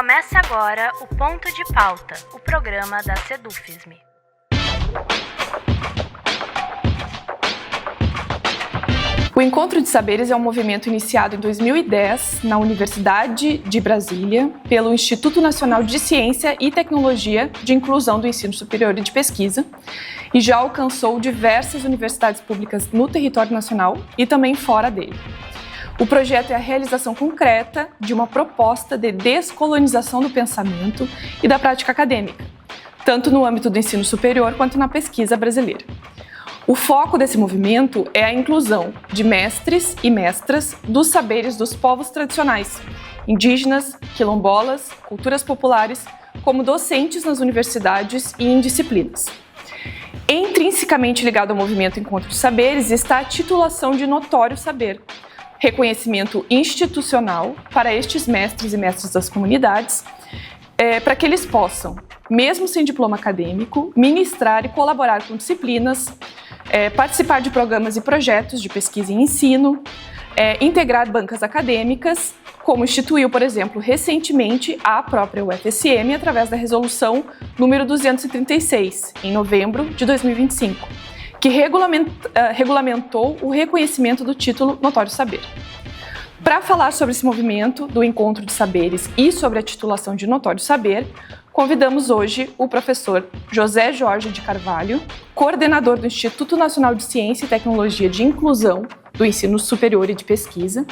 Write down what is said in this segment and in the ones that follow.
Começa agora o Ponto de Pauta, o programa da Sedufisme. O Encontro de Saberes é um movimento iniciado em 2010 na Universidade de Brasília pelo Instituto Nacional de Ciência e Tecnologia de Inclusão do Ensino Superior e de Pesquisa e já alcançou diversas universidades públicas no território nacional e também fora dele. O projeto é a realização concreta de uma proposta de descolonização do pensamento e da prática acadêmica, tanto no âmbito do ensino superior quanto na pesquisa brasileira. O foco desse movimento é a inclusão de mestres e mestras dos saberes dos povos tradicionais, indígenas, quilombolas, culturas populares, como docentes nas universidades e em disciplinas. Intrinsecamente ligado ao movimento Encontro de Saberes está a titulação de notório saber, reconhecimento institucional para estes mestres e mestras das comunidades, para que eles possam, mesmo sem diploma acadêmico, ministrar e colaborar com disciplinas, participar de programas e projetos de pesquisa e ensino, integrar bancas acadêmicas, como instituiu, por exemplo, recentemente a própria UFSM através da resolução número 236, em novembro de 2025, que regulamentou o reconhecimento do título Notório Saber. Para falar sobre esse movimento do Encontro de Saberes e sobre a titulação de Notório Saber, convidamos hoje o professor José Jorge de Carvalho, coordenador do Instituto Nacional de Ciência e Tecnologia de Inclusão do Ensino Superior e de Pesquisa,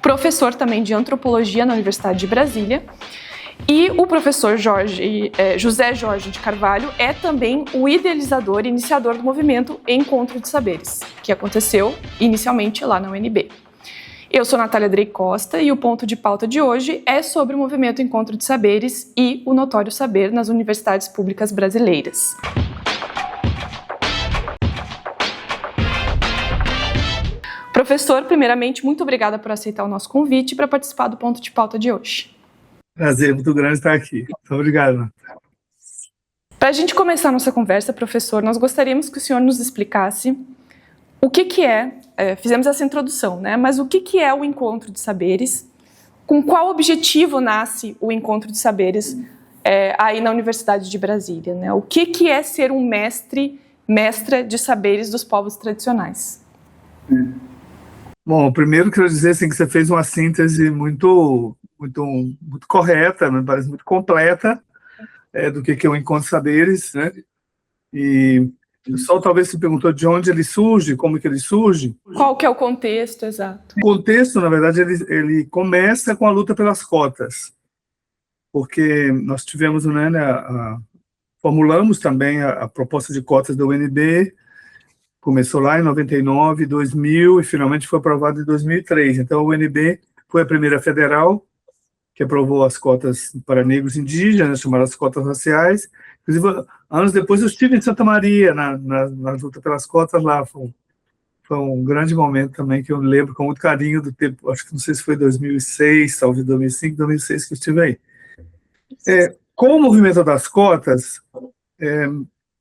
professor também de Antropologia na Universidade de Brasília, e o professor José Jorge de Carvalho é também o idealizador e iniciador do movimento Encontro de Saberes, que aconteceu inicialmente lá na UNB. Eu sou Natália Drey Costa e o ponto de pauta de hoje é sobre o movimento Encontro de Saberes e o notório saber nas universidades públicas brasileiras. Professor, primeiramente, muito obrigada por aceitar o nosso convite para participar do ponto de pauta de hoje. Prazer muito grande estar aqui. Muito obrigado. Para a gente começar a nossa conversa, professor, nós gostaríamos que o senhor nos explicasse o que é, fizemos essa introdução, né? Mas o que é o Encontro de Saberes? Com qual objetivo nasce o Encontro de Saberes aí na Universidade de Brasília, né? O que é ser um mestra de saberes dos povos tradicionais? Bom, primeiro quero dizer assim, que você fez uma síntese muito correta, me parece muito completa do que é o Encontro de Saberes, né? E o pessoal talvez se perguntou de onde ele surge, como que ele surge. Qual que é o contexto exato? O contexto, na verdade, ele começa com a luta pelas cotas, porque nós tivemos, formulamos também a proposta de cotas da UNB, começou lá em 99, 2000 e finalmente foi aprovado em 2003. Então a UNB foi a primeira federal que aprovou as cotas para negros indígenas, chamadas cotas raciais. Inclusive, anos depois eu estive em Santa Maria, na luta pelas cotas lá. Foi um grande momento também, que eu lembro com muito carinho do tempo, acho que não sei se foi 2006, talvez 2005, 2006 que eu estive aí. Com o movimento das cotas,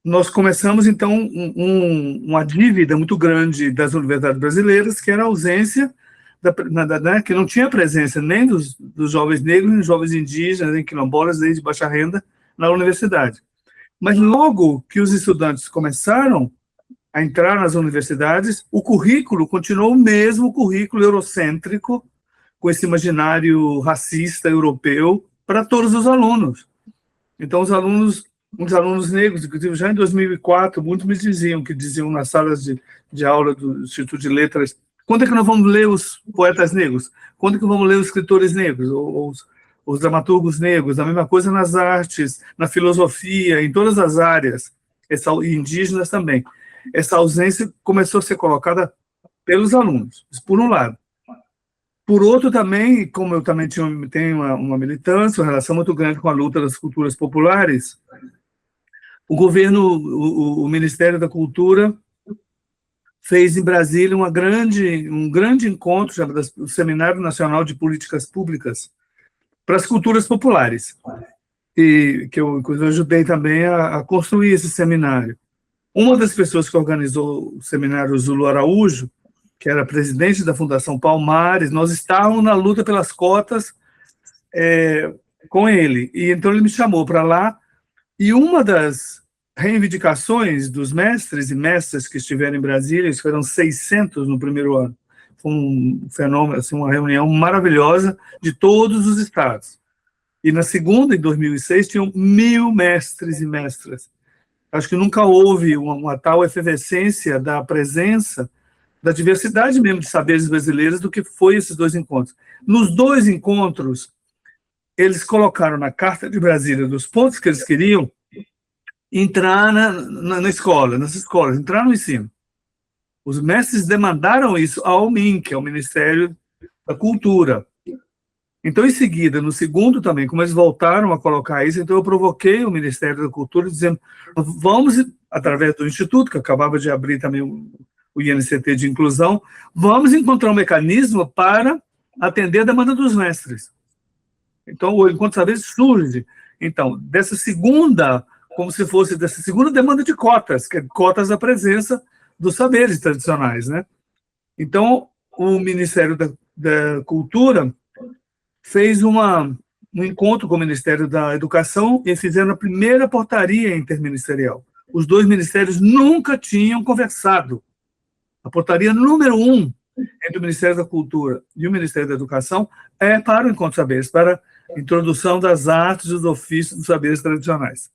nós começamos, então, uma dívida muito grande das universidades brasileiras, que era a ausência, que não tinha presença nem dos jovens negros, nem dos jovens indígenas, nem quilombolas, nem de baixa renda na universidade. Mas logo que os estudantes começaram a entrar nas universidades, o currículo continuou o mesmo currículo eurocêntrico, com esse imaginário racista europeu, para todos os alunos. Então, os alunos negros, inclusive já em 2004, muitos me diziam nas salas de aula do Instituto de Letras: quando é que nós vamos ler os poetas negros? Quando é que vamos ler os escritores negros? Ou os dramaturgos negros? A mesma coisa nas artes, na filosofia, em todas as áreas, e indígenas também. Essa ausência começou a ser colocada pelos alunos, isso por um lado. Por outro também, como eu também tenho uma militância, uma relação muito grande com a luta das culturas populares, o governo, o Ministério da Cultura, fez em Brasília um grande encontro, chamado o Seminário Nacional de Políticas Públicas para as Culturas Populares, e que eu ajudei também a construir esse seminário. Uma das pessoas que organizou o seminário, o Zulu Araújo, que era presidente da Fundação Palmares, nós estávamos na luta pelas cotas, com ele. E então ele me chamou para lá, e uma das reivindicações dos mestres e mestras que estiveram em Brasília, eles foram 600 no primeiro ano. Foi um fenômeno, assim, uma reunião maravilhosa de todos os estados. E na segunda, em 2006, tinham 1.000 mestres e mestras. Acho que nunca houve uma tal efervescência da presença, da diversidade mesmo de saberes brasileiros do que foi esses dois encontros. Nos dois encontros, eles colocaram na Carta de Brasília, dos pontos que eles queriam, entrar na escola, nas escolas, entrar no ensino. Os mestres demandaram isso ao MINC, ao Ministério da Cultura. Então, em seguida, no segundo também, como eles voltaram a colocar isso, então eu provoquei o Ministério da Cultura, dizendo, vamos, através do Instituto, que acabava de abrir também o INCT de inclusão, vamos encontrar um mecanismo para atender a demanda dos mestres. Então, o Encontro Saberes surge, então, dessa segunda, como se fosse dessa segunda demanda de cotas, que é cotas da presença dos saberes tradicionais, né? Então, o Ministério da Cultura fez um encontro com o Ministério da Educação e fizeram a primeira portaria interministerial. Os dois ministérios nunca tinham conversado. A portaria número 1 entre o Ministério da Cultura e o Ministério da Educação é para o Encontro Saberes, para a introdução das artes e dos ofícios dos saberes tradicionais.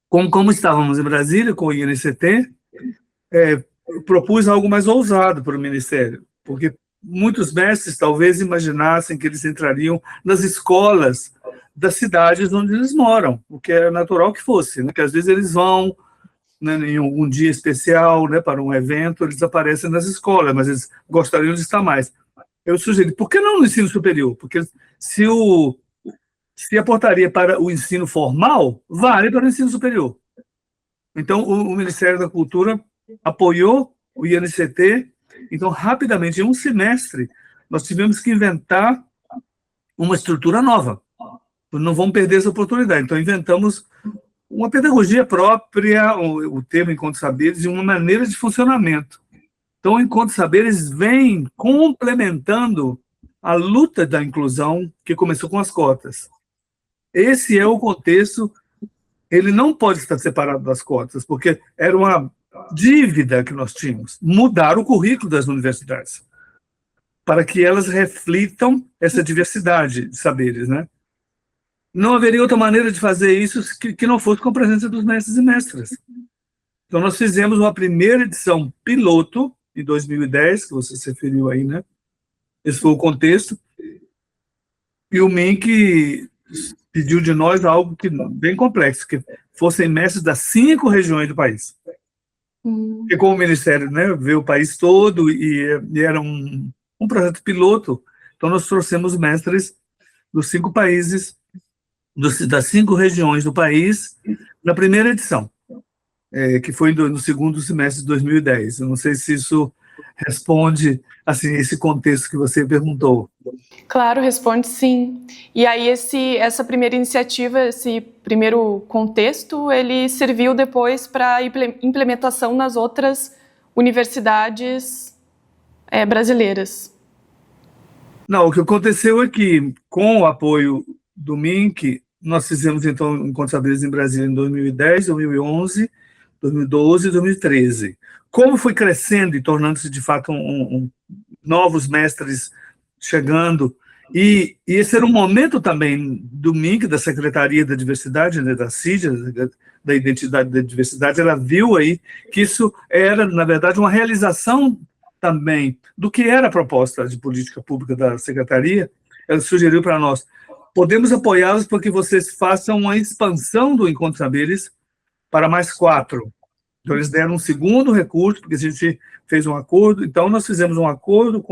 Como estávamos em Brasília, com o INCT, propus algo mais ousado para o Ministério, porque muitos mestres talvez imaginassem que eles entrariam nas escolas das cidades onde eles moram, o que é natural que fosse, né? Que às vezes eles vão, né, em algum dia especial, né, para um evento, eles aparecem nas escolas, mas eles gostariam de estar mais. Eu sugeri, por que não no ensino superior? Porque se a portaria para o ensino formal, vale para o ensino superior. Então, o Ministério da Cultura apoiou o INCT. Então, rapidamente, em um semestre, nós tivemos que inventar uma estrutura nova. Não vamos perder essa oportunidade. Então, inventamos uma pedagogia própria, o termo Encontro Saberes, e uma maneira de funcionamento. Então, o Encontro Saberes vem complementando a luta da inclusão que começou com as cotas. Esse é o contexto, ele não pode estar separado das cotas, porque era uma dívida que nós tínhamos, mudar o currículo das universidades, para que elas reflitam essa diversidade de saberes, né? Não haveria outra maneira de fazer isso que não fosse com a presença dos mestres e mestras. Então, nós fizemos uma primeira edição piloto, em 2010, que você se referiu aí, né? Esse foi o contexto. E o MINC pediu de nós algo bem complexo, que fossem mestres das 5 regiões do país. E como o Ministério, né, vê o país todo, e era um projeto piloto, então nós trouxemos mestres dos 5 países, das 5 regiões do país, na primeira edição, que foi no segundo semestre de 2010. Eu não sei se isso responde, assim, esse contexto que você perguntou. Claro, responde sim. E aí essa primeira iniciativa, esse primeiro contexto, ele serviu depois para implementação nas outras universidades brasileiras. Não, o que aconteceu é que, com o apoio do MINC, nós fizemos, então, Encontros Saberes em Brasília em 2010, 2011, 2012 e 2013. Como foi crescendo e tornando-se, de fato, novos mestres chegando, e esse era um momento também do MINC, da Secretaria da Diversidade, né, da CID, da Identidade da Diversidade, ela viu aí que isso era, na verdade, uma realização também do que era a proposta de política pública da Secretaria. Ela sugeriu para nós, podemos apoiá-los porque vocês façam uma expansão do Encontro Saberes para mais 4. Então, eles deram um segundo recurso, porque a gente fez um acordo, então nós fizemos um acordo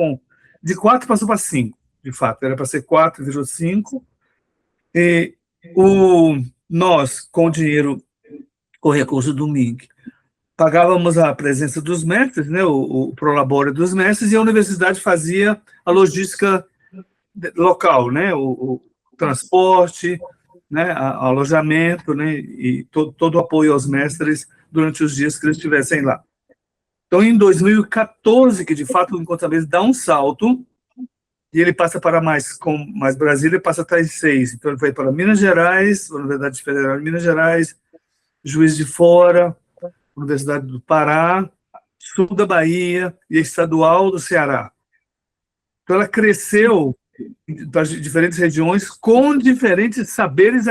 de 4 passou para 5, de fato, era para ser 4, virou 5, e nós, com o dinheiro, com o recurso do MINC, pagávamos a presença dos mestres, né, o prolabore dos mestres, e a universidade fazia a logística local, né, o transporte, né, alojamento, né, e todo o apoio aos mestres durante os dias que eles estivessem lá. Então, em 2014, que de fato o Encontro Saberes dá um salto, e ele passa para mais Brasília, passa até 6. Então, ele vai para Minas Gerais, Universidade Federal de Minas Gerais, Juiz de Fora, Universidade do Pará, Sul da Bahia e a Estadual do Ceará. Então, ela cresceu para diferentes regiões com diferentes saberes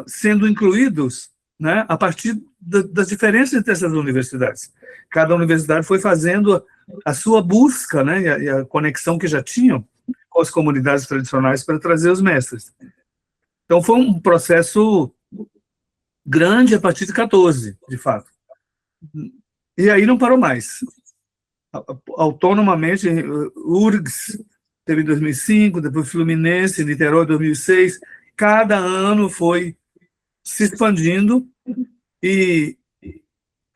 sendo incluídos, né, a partir das diferenças entre essas universidades. Cada universidade foi fazendo a sua busca, né, e a conexão que já tinham com as comunidades tradicionais para trazer os mestres. Então, foi um processo grande a partir de 14, de fato. E aí não parou mais. Autonomamente, URGS teve em 2005, depois Fluminense, Niterói, 2006. Cada ano foi se expandindo e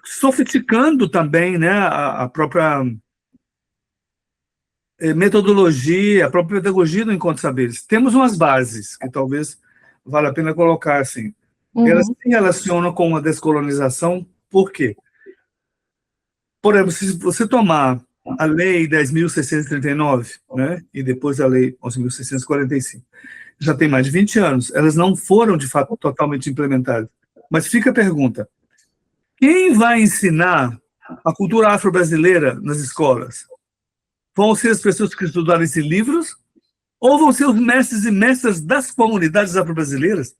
sofisticando também, né, a própria metodologia, a própria pedagogia do Encontro de Saberes. Temos umas bases que talvez valha a pena colocar assim. Elas se relacionam com a descolonização. Por quê? Por exemplo, se você tomar a Lei 10.639, né, e depois a Lei 11.645, já tem mais de 20 anos, elas não foram, de fato, totalmente implementadas. Mas fica a pergunta, quem vai ensinar a cultura afro-brasileira nas escolas? Vão ser as pessoas que estudaram esses livros? Ou vão ser os mestres e mestras das comunidades afro-brasileiras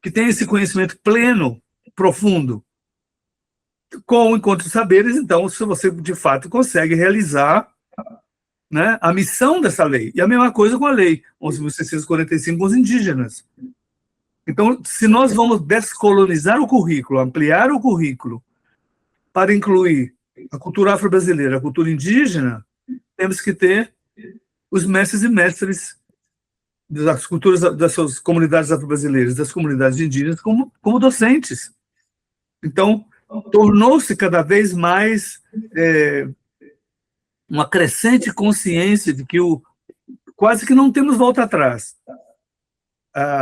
que têm esse conhecimento pleno, profundo? Com o Encontro de Saberes, então, se você, de fato, consegue realizar, né, a missão dessa lei. E a mesma coisa com a lei 11.645 com os indígenas. Então, se nós vamos descolonizar o currículo, ampliar o currículo, para incluir a cultura afro-brasileira, a cultura indígena, temos que ter os mestres e mestres das culturas das suas comunidades afro-brasileiras, das comunidades indígenas, como docentes. Então, tornou-se cada vez mais uma crescente consciência de que quase que não temos volta atrás.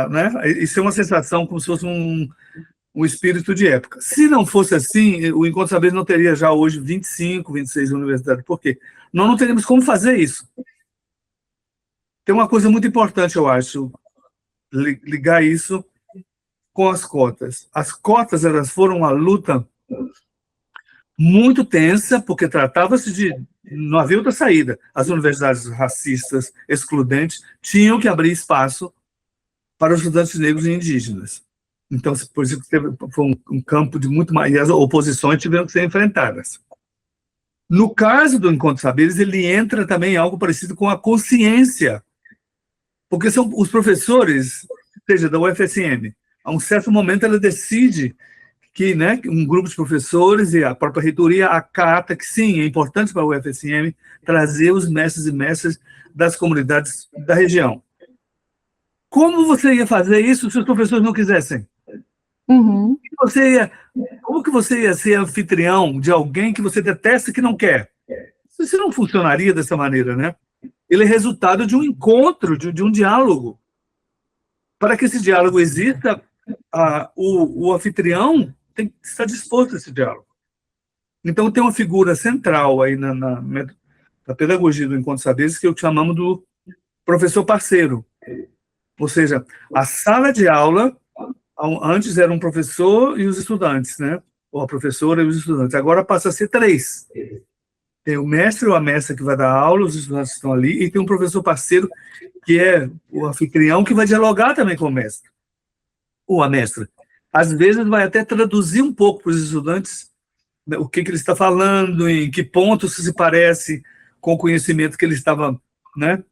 Né? Isso é uma sensação como se fosse um espírito de época. Se não fosse assim, o Encontro de Saberes não teria já hoje 25, 26 universidades. Por quê? Nós não teríamos como fazer isso. Tem uma coisa muito importante, eu acho, ligar isso com as cotas. As cotas, elas foram uma luta muito tensa, porque tratava-se de... não havia outra saída. As universidades racistas, excludentes, tinham que abrir espaço para os estudantes negros e indígenas. Então, por isso foi um campo de muito mais... e as oposições tiveram que ser enfrentadas. No caso do Encontro de Saberes, ele entra também em algo parecido com a consciência, porque são os professores, seja da UFSM, a um certo momento ela decide que, né, um grupo de professores e a própria reitoria acata que, sim, é importante para a UFSM trazer os mestres e mestras das comunidades da região. Como você ia fazer isso se os professores não quisessem? Como que você ia ser anfitrião de alguém que você detesta e que não quer? Isso não funcionaria dessa maneira, né? Ele é resultado de um encontro, de um diálogo. Para que esse diálogo exista, o anfitrião tem que estar disposto a esse diálogo. Então, tem uma figura central aí na pedagogia do Encontro de Saberes que eu chamamos do professor parceiro. Ou seja, a sala de aula, antes era um professor e os estudantes, né? Ou a professora e os estudantes. Agora passa a ser 3. Tem o mestre ou a mestra que vai dar aula, os estudantes estão ali, e tem um professor parceiro, que é o anfitrião, que vai dialogar também com o mestre, ou a mestra. Às vezes vai até traduzir um pouco para os estudantes, né, o que ele está falando, em que ponto se parece com o conhecimento que ele estava, né,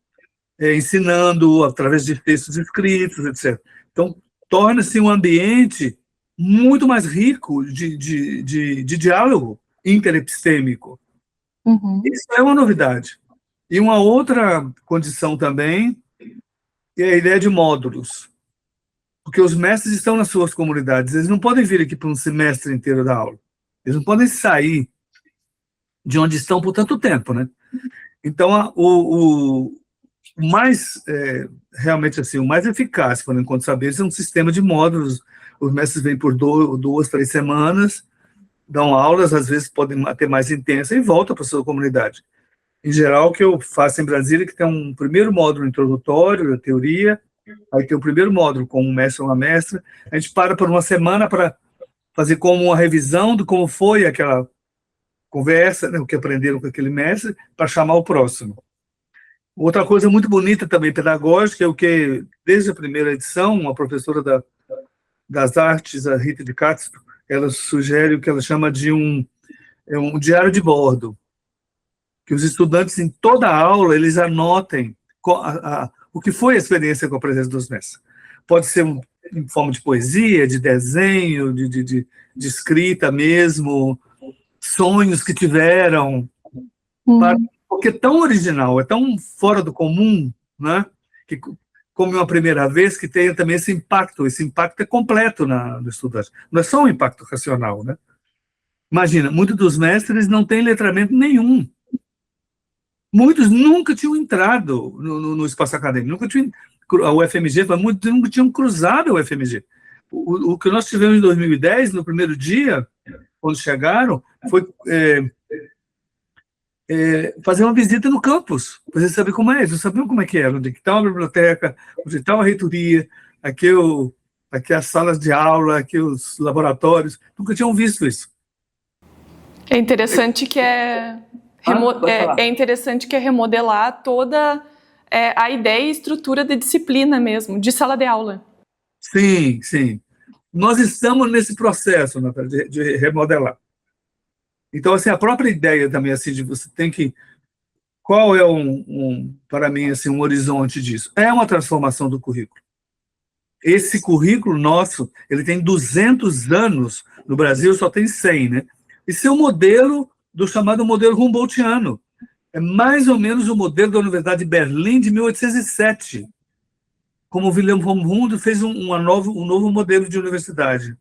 ensinando através de textos escritos, etc. Então, torna-se um ambiente muito mais rico de diálogo interepistêmico. Isso é uma novidade. E uma outra condição também é a ideia de módulos. Porque os mestres estão nas suas comunidades, eles não podem vir aqui para um semestre inteiro da aula. Eles não podem sair de onde estão por tanto tempo, né? Então, o mais, realmente assim, o mais eficaz para o Encontro de Saberes é um sistema de módulos. Os mestres vêm por 2, 3 semanas, dão aulas, às vezes podem ter mais intensa, e voltam para a sua comunidade. em geral, que eu faço em Brasília, que tem um primeiro módulo introdutório, da teoria, aí tem o primeiro módulo com um mestre ou uma mestra, a gente para por uma semana para fazer como uma revisão de como foi aquela conversa, né, o que aprenderam com aquele mestre, para chamar o próximo. Outra coisa muito bonita também, pedagógica, é o que, desde a primeira edição, uma professora das artes, a Rita de Castro, ela sugere o que ela chama de um diário de bordo, que os estudantes, em toda a aula, eles anotem o que foi a experiência com a presença dos mestres. Pode ser em forma de poesia, de desenho, de escrita mesmo, sonhos que tiveram, porque é tão original, é tão fora do comum, né? Que, como uma primeira vez, que tenha também esse impacto é completo no estudante, não é só um impacto racional, né? Imagina, muitos dos mestres não têm letramento nenhum, muitos nunca tinham entrado no espaço acadêmico, nunca tinham, a UFMG, muitos nunca tinham cruzado a UFMG. O que nós tivemos em 2010, no primeiro dia, quando chegaram, foi fazer uma visita no campus, para você saber como é. Eles não sabiam como é que era, onde está a biblioteca, onde está a reitoria, aqui as salas de aula, aqui os laboratórios. Nunca tinham visto isso. É interessante que é interessante que é remodelar toda a ideia e estrutura de disciplina mesmo, de sala de aula. Sim, sim. Nós estamos nesse processo, Natália, de remodelar. Então, assim, a própria ideia também, assim, de você tem que... Qual é para mim, assim, um horizonte disso? É uma transformação do currículo. Esse currículo nosso, ele tem 200 anos, no Brasil só tem 100, né? Esse é o modelo do chamado modelo Humboldtiano. É mais ou menos o modelo da Universidade de Berlim de 1807, como o Wilhelm von Humboldt fez um novo modelo de universidade.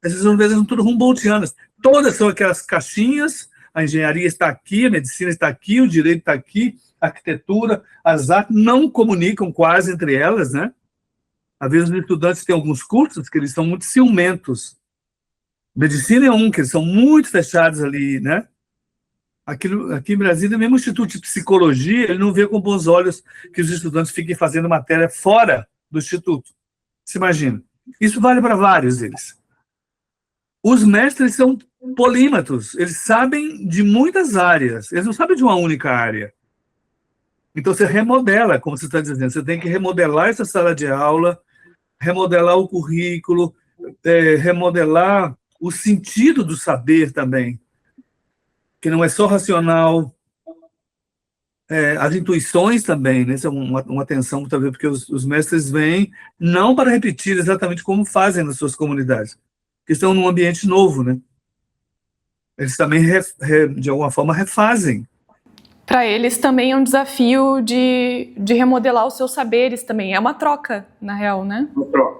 Essas universidades são todas Humboldtianas. Todas são aquelas caixinhas, a engenharia está aqui, a medicina está aqui, o direito está aqui, a arquitetura, as artes não comunicam quase entre elas, né? Às vezes os estudantes têm alguns cursos que eles são muito ciumentos. Medicina é que eles são muito fechados ali, né? Aqui em Brasília, mesmo o Instituto de Psicologia, ele não vê com bons olhos que os estudantes fiquem fazendo matéria fora do Instituto. Você imagina? Isso vale para vários deles. Os mestres são polímatos, eles sabem de muitas áreas, eles não sabem de uma única área. Então, você remodela, como você está dizendo, você tem que remodelar essa sala de aula, remodelar o currículo, remodelar o sentido do saber também, que não é só racional, as intuições também, né? Isso é uma atenção também, porque os mestres vêm não para repetir exatamente como fazem nas suas comunidades, que estão num ambiente novo, né? Eles também, de alguma forma, refazem. Para eles também é um desafio de remodelar os seus saberes também. É uma troca, na real, né?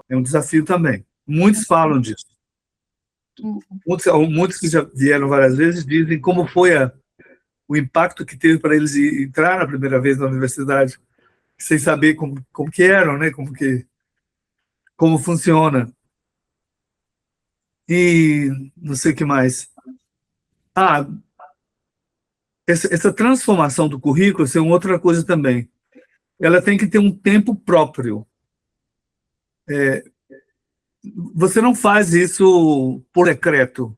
É um desafio também. Muitos falam disso. Muitos que já vieram várias vezes dizem como foi o impacto que teve para eles entrar na primeira vez na universidade, sem saber como que eram, né? Como funciona. E não sei o que mais. Essa transformação do currículo é uma outra coisa também. Ela tem que ter um tempo próprio. Você não faz isso por decreto.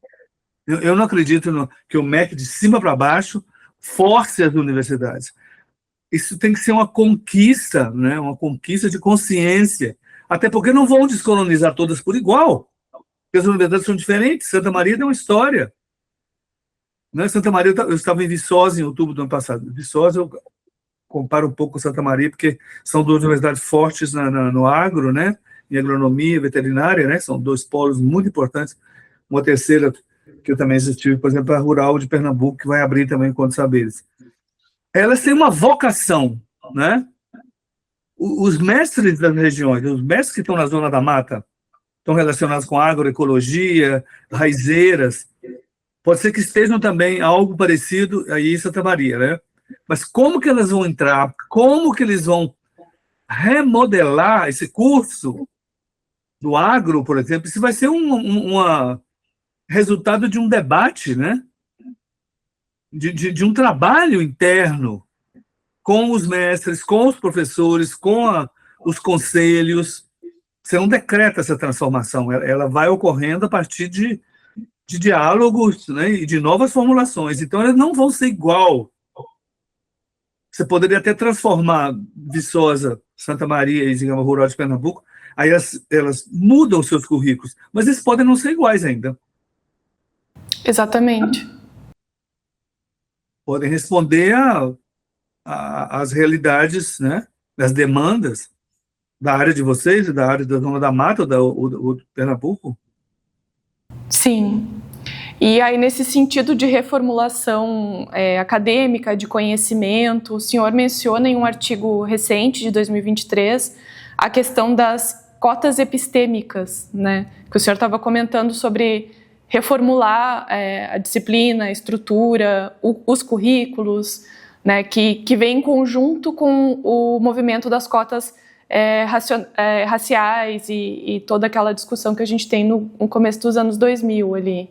Eu não acredito que o MEC, de cima para baixo, force as universidades. Isso tem que ser uma conquista, né? Uma conquista de consciência. Até porque não vão descolonizar todas por igual. Porque as universidades são diferentes. Santa Maria tem uma história. Né? Santa Maria, eu estava em Viçosa em outubro do ano passado. Viçosa, eu comparo um pouco com Santa Maria, porque são duas universidades fortes no agro, né? Em agronomia e veterinária, né? São dois polos muito importantes. Uma terceira, que eu também estive, por exemplo, a Rural de Pernambuco, que vai abrir também Encontros Saberes. Elas têm uma vocação, né? Os mestres das regiões, os mestres que estão na zona da mata, estão relacionados com agroecologia, raizeiras, pode ser que estejam também algo parecido aí em Santa Maria, né? Mas como que elas vão entrar? Como que eles vão remodelar esse curso do agro, por exemplo? Isso vai ser resultado de um debate, né? de um trabalho interno com os mestres, com os professores, os conselhos. Você não decreta essa transformação, ela vai ocorrendo a partir de diálogos, né, e de novas formulações. Então, elas não vão ser igual. Você poderia até transformar Viçosa, Santa Maria e Gama Rural de Pernambuco, aí elas mudam os seus currículos, mas eles podem não ser iguais ainda. Exatamente. Podem responder às realidades, né, das demandas da área de vocês, da área da Zona da Mata ou do Pernambuco. Sim. E aí, nesse sentido de reformulação acadêmica, de conhecimento, o senhor menciona em um artigo recente, de 2023, a questão das cotas epistêmicas, né? Que o senhor estava comentando sobre reformular a disciplina, a estrutura, os currículos, né? Que vem em conjunto com o movimento das cotas raciais e toda aquela discussão que a gente tem no começo dos anos 2000 ali.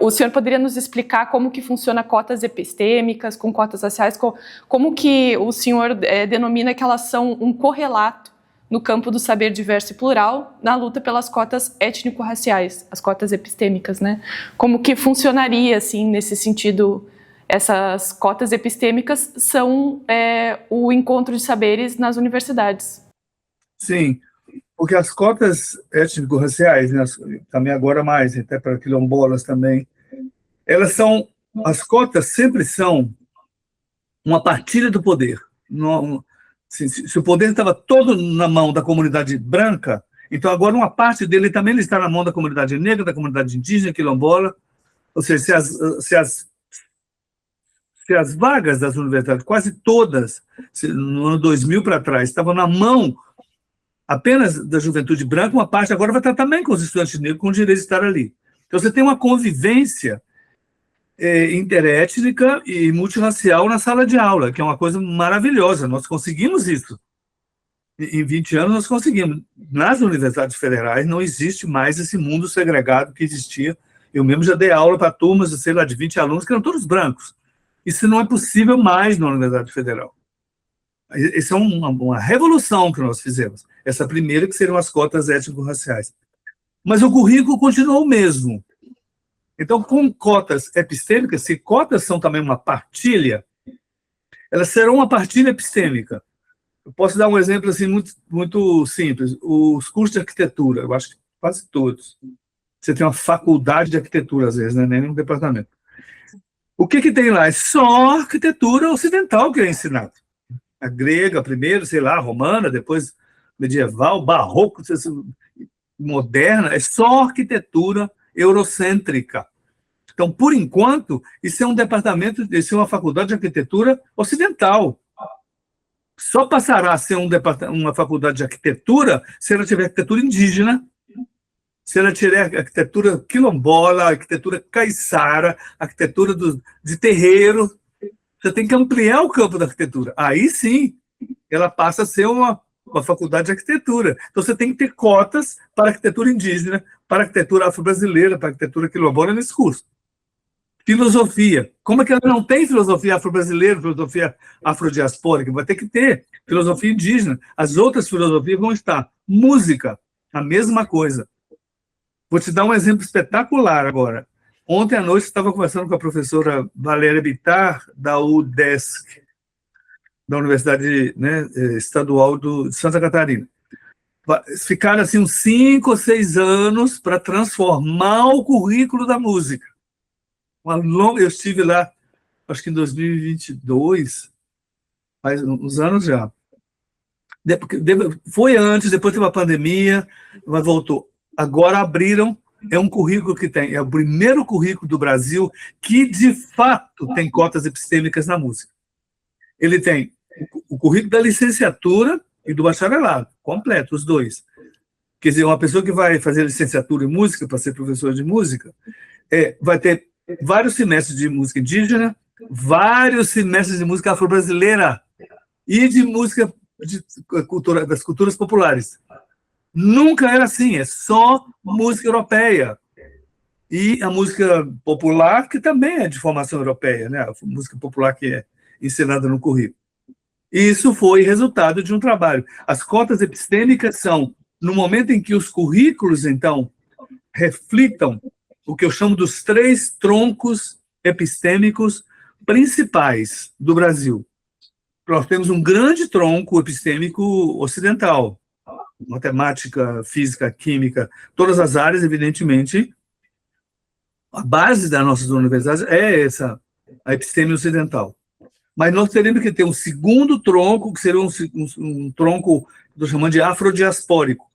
O senhor poderia nos explicar como que funciona cotas epistêmicas com cotas raciais, como que o senhor denomina que elas são um correlato no campo do saber diverso e plural na luta pelas cotas étnico-raciais, as cotas epistêmicas, né? Como que funcionaria, assim, nesse sentido? Essas cotas epistêmicas são o encontro de saberes nas universidades. Sim, porque as cotas étnico-raciais, né, também agora mais, até para quilombolas também, as cotas sempre são uma partilha do poder. Se o poder estava todo na mão da comunidade branca, então agora uma parte dele também está na mão da comunidade negra, da comunidade indígena, quilombola. Ou seja, se as vagas das universidades, quase todas, no ano 2000 para trás, estavam na mão apenas da juventude branca, uma parte agora vai estar também com os estudantes negros, com o direito de estar ali. Então, você tem uma convivência interétnica e multirracial na sala de aula, que é uma coisa maravilhosa. Nós conseguimos isso. Em 20 anos, nós conseguimos. Nas universidades federais, não existe mais esse mundo segregado que existia. Eu mesmo já dei aula para turmas, sei lá, de 20 alunos, que eram todos brancos. Isso não é possível mais na Universidade Federal. Essa é uma revolução que nós fizemos. Essa primeira, que seriam as cotas étnico-raciais. Mas o currículo continuou o mesmo. Então, com cotas epistêmicas, se cotas são também uma partilha, elas serão uma partilha epistêmica. Eu posso dar um exemplo assim, muito, muito simples. Os cursos de arquitetura, eu acho que quase todos. Você tem uma faculdade de arquitetura, às vezes, né? Nem um departamento. O que tem lá? É só arquitetura ocidental que é ensinado. A grega primeiro, sei lá, a romana, depois medieval, barroco, moderna, é só arquitetura eurocêntrica. Então, por enquanto, isso é um departamento, isso é uma faculdade de arquitetura ocidental. Só passará a ser uma faculdade de arquitetura se ela tiver arquitetura indígena, se ela tiver arquitetura quilombola, arquitetura caiçara, arquitetura de terreiro. Você tem que ampliar o campo da arquitetura. Aí sim, ela passa a ser uma faculdade de arquitetura. Então você tem que ter cotas para arquitetura indígena, para arquitetura afro-brasileira, para arquitetura quilombola nesse curso. Filosofia. Como é que ela não tem filosofia afro-brasileira, filosofia afrodiaspórica? Vai ter que ter filosofia indígena. As outras filosofias vão estar. Música, a mesma coisa. Vou te dar um exemplo espetacular agora. Ontem à noite estava conversando com a professora Valéria Bittar, da UDESC, da Universidade, né, Estadual de Santa Catarina. Ficaram assim uns 5 ou 6 anos para transformar o currículo da música. Eu estive lá, acho que em 2022, faz uns anos já. Foi antes, depois teve a pandemia, mas voltou. Agora abriram. É um currículo que é o primeiro currículo do Brasil que, de fato, tem cotas epistêmicas na música. Ele tem o currículo da licenciatura e do bacharelado, completo, os dois. Quer dizer, uma pessoa que vai fazer licenciatura em música, para ser professor de música, vai ter vários semestres de música indígena, vários semestres de música afro-brasileira e de música das culturas populares. Nunca era assim, é só música europeia. e a música popular, que também é de formação europeia, né? A música popular que é ensinada no currículo. Isso foi resultado de um trabalho. As cotas epistêmicas são, no momento em que os currículos, então, reflitam o que eu chamo dos 3 troncos epistêmicos principais do Brasil. Nós temos um grande tronco epistêmico ocidental, matemática, física, química, todas as áreas, evidentemente. A base das nossas universidades é essa, a episteme ocidental. Mas nós teremos que ter um segundo tronco, que seria um tronco que estou chamando de afrodiaspórico,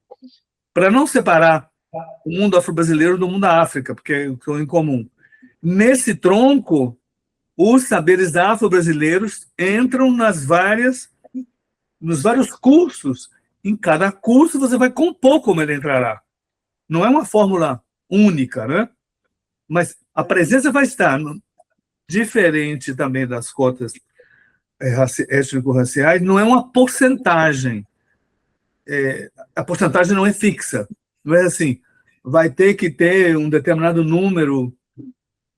para não separar o mundo afro-brasileiro do mundo da África, porque são em comum. Nesse tronco, os saberes afro-brasileiros entram nos vários cursos. Em cada curso você vai compor como ele entrará. Não é uma fórmula única, né? Mas a presença vai estar, diferente também das cotas étnico-raciais, não é uma porcentagem. A porcentagem não é fixa. Não é assim, vai ter que ter um determinado número,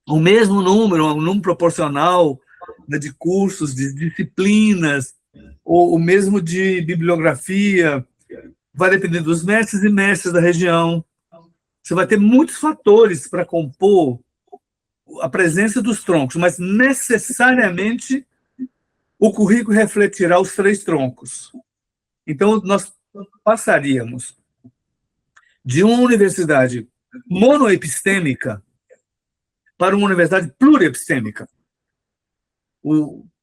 o mesmo número, um número proporcional, né, de cursos, de disciplinas, ou o mesmo de bibliografia, vai depender dos mestres e mestres da região. Você vai ter muitos fatores para compor a presença dos troncos, mas necessariamente o currículo refletirá os 3 troncos. Então, nós passaríamos de uma universidade monoepistêmica para uma universidade pluriepistêmica.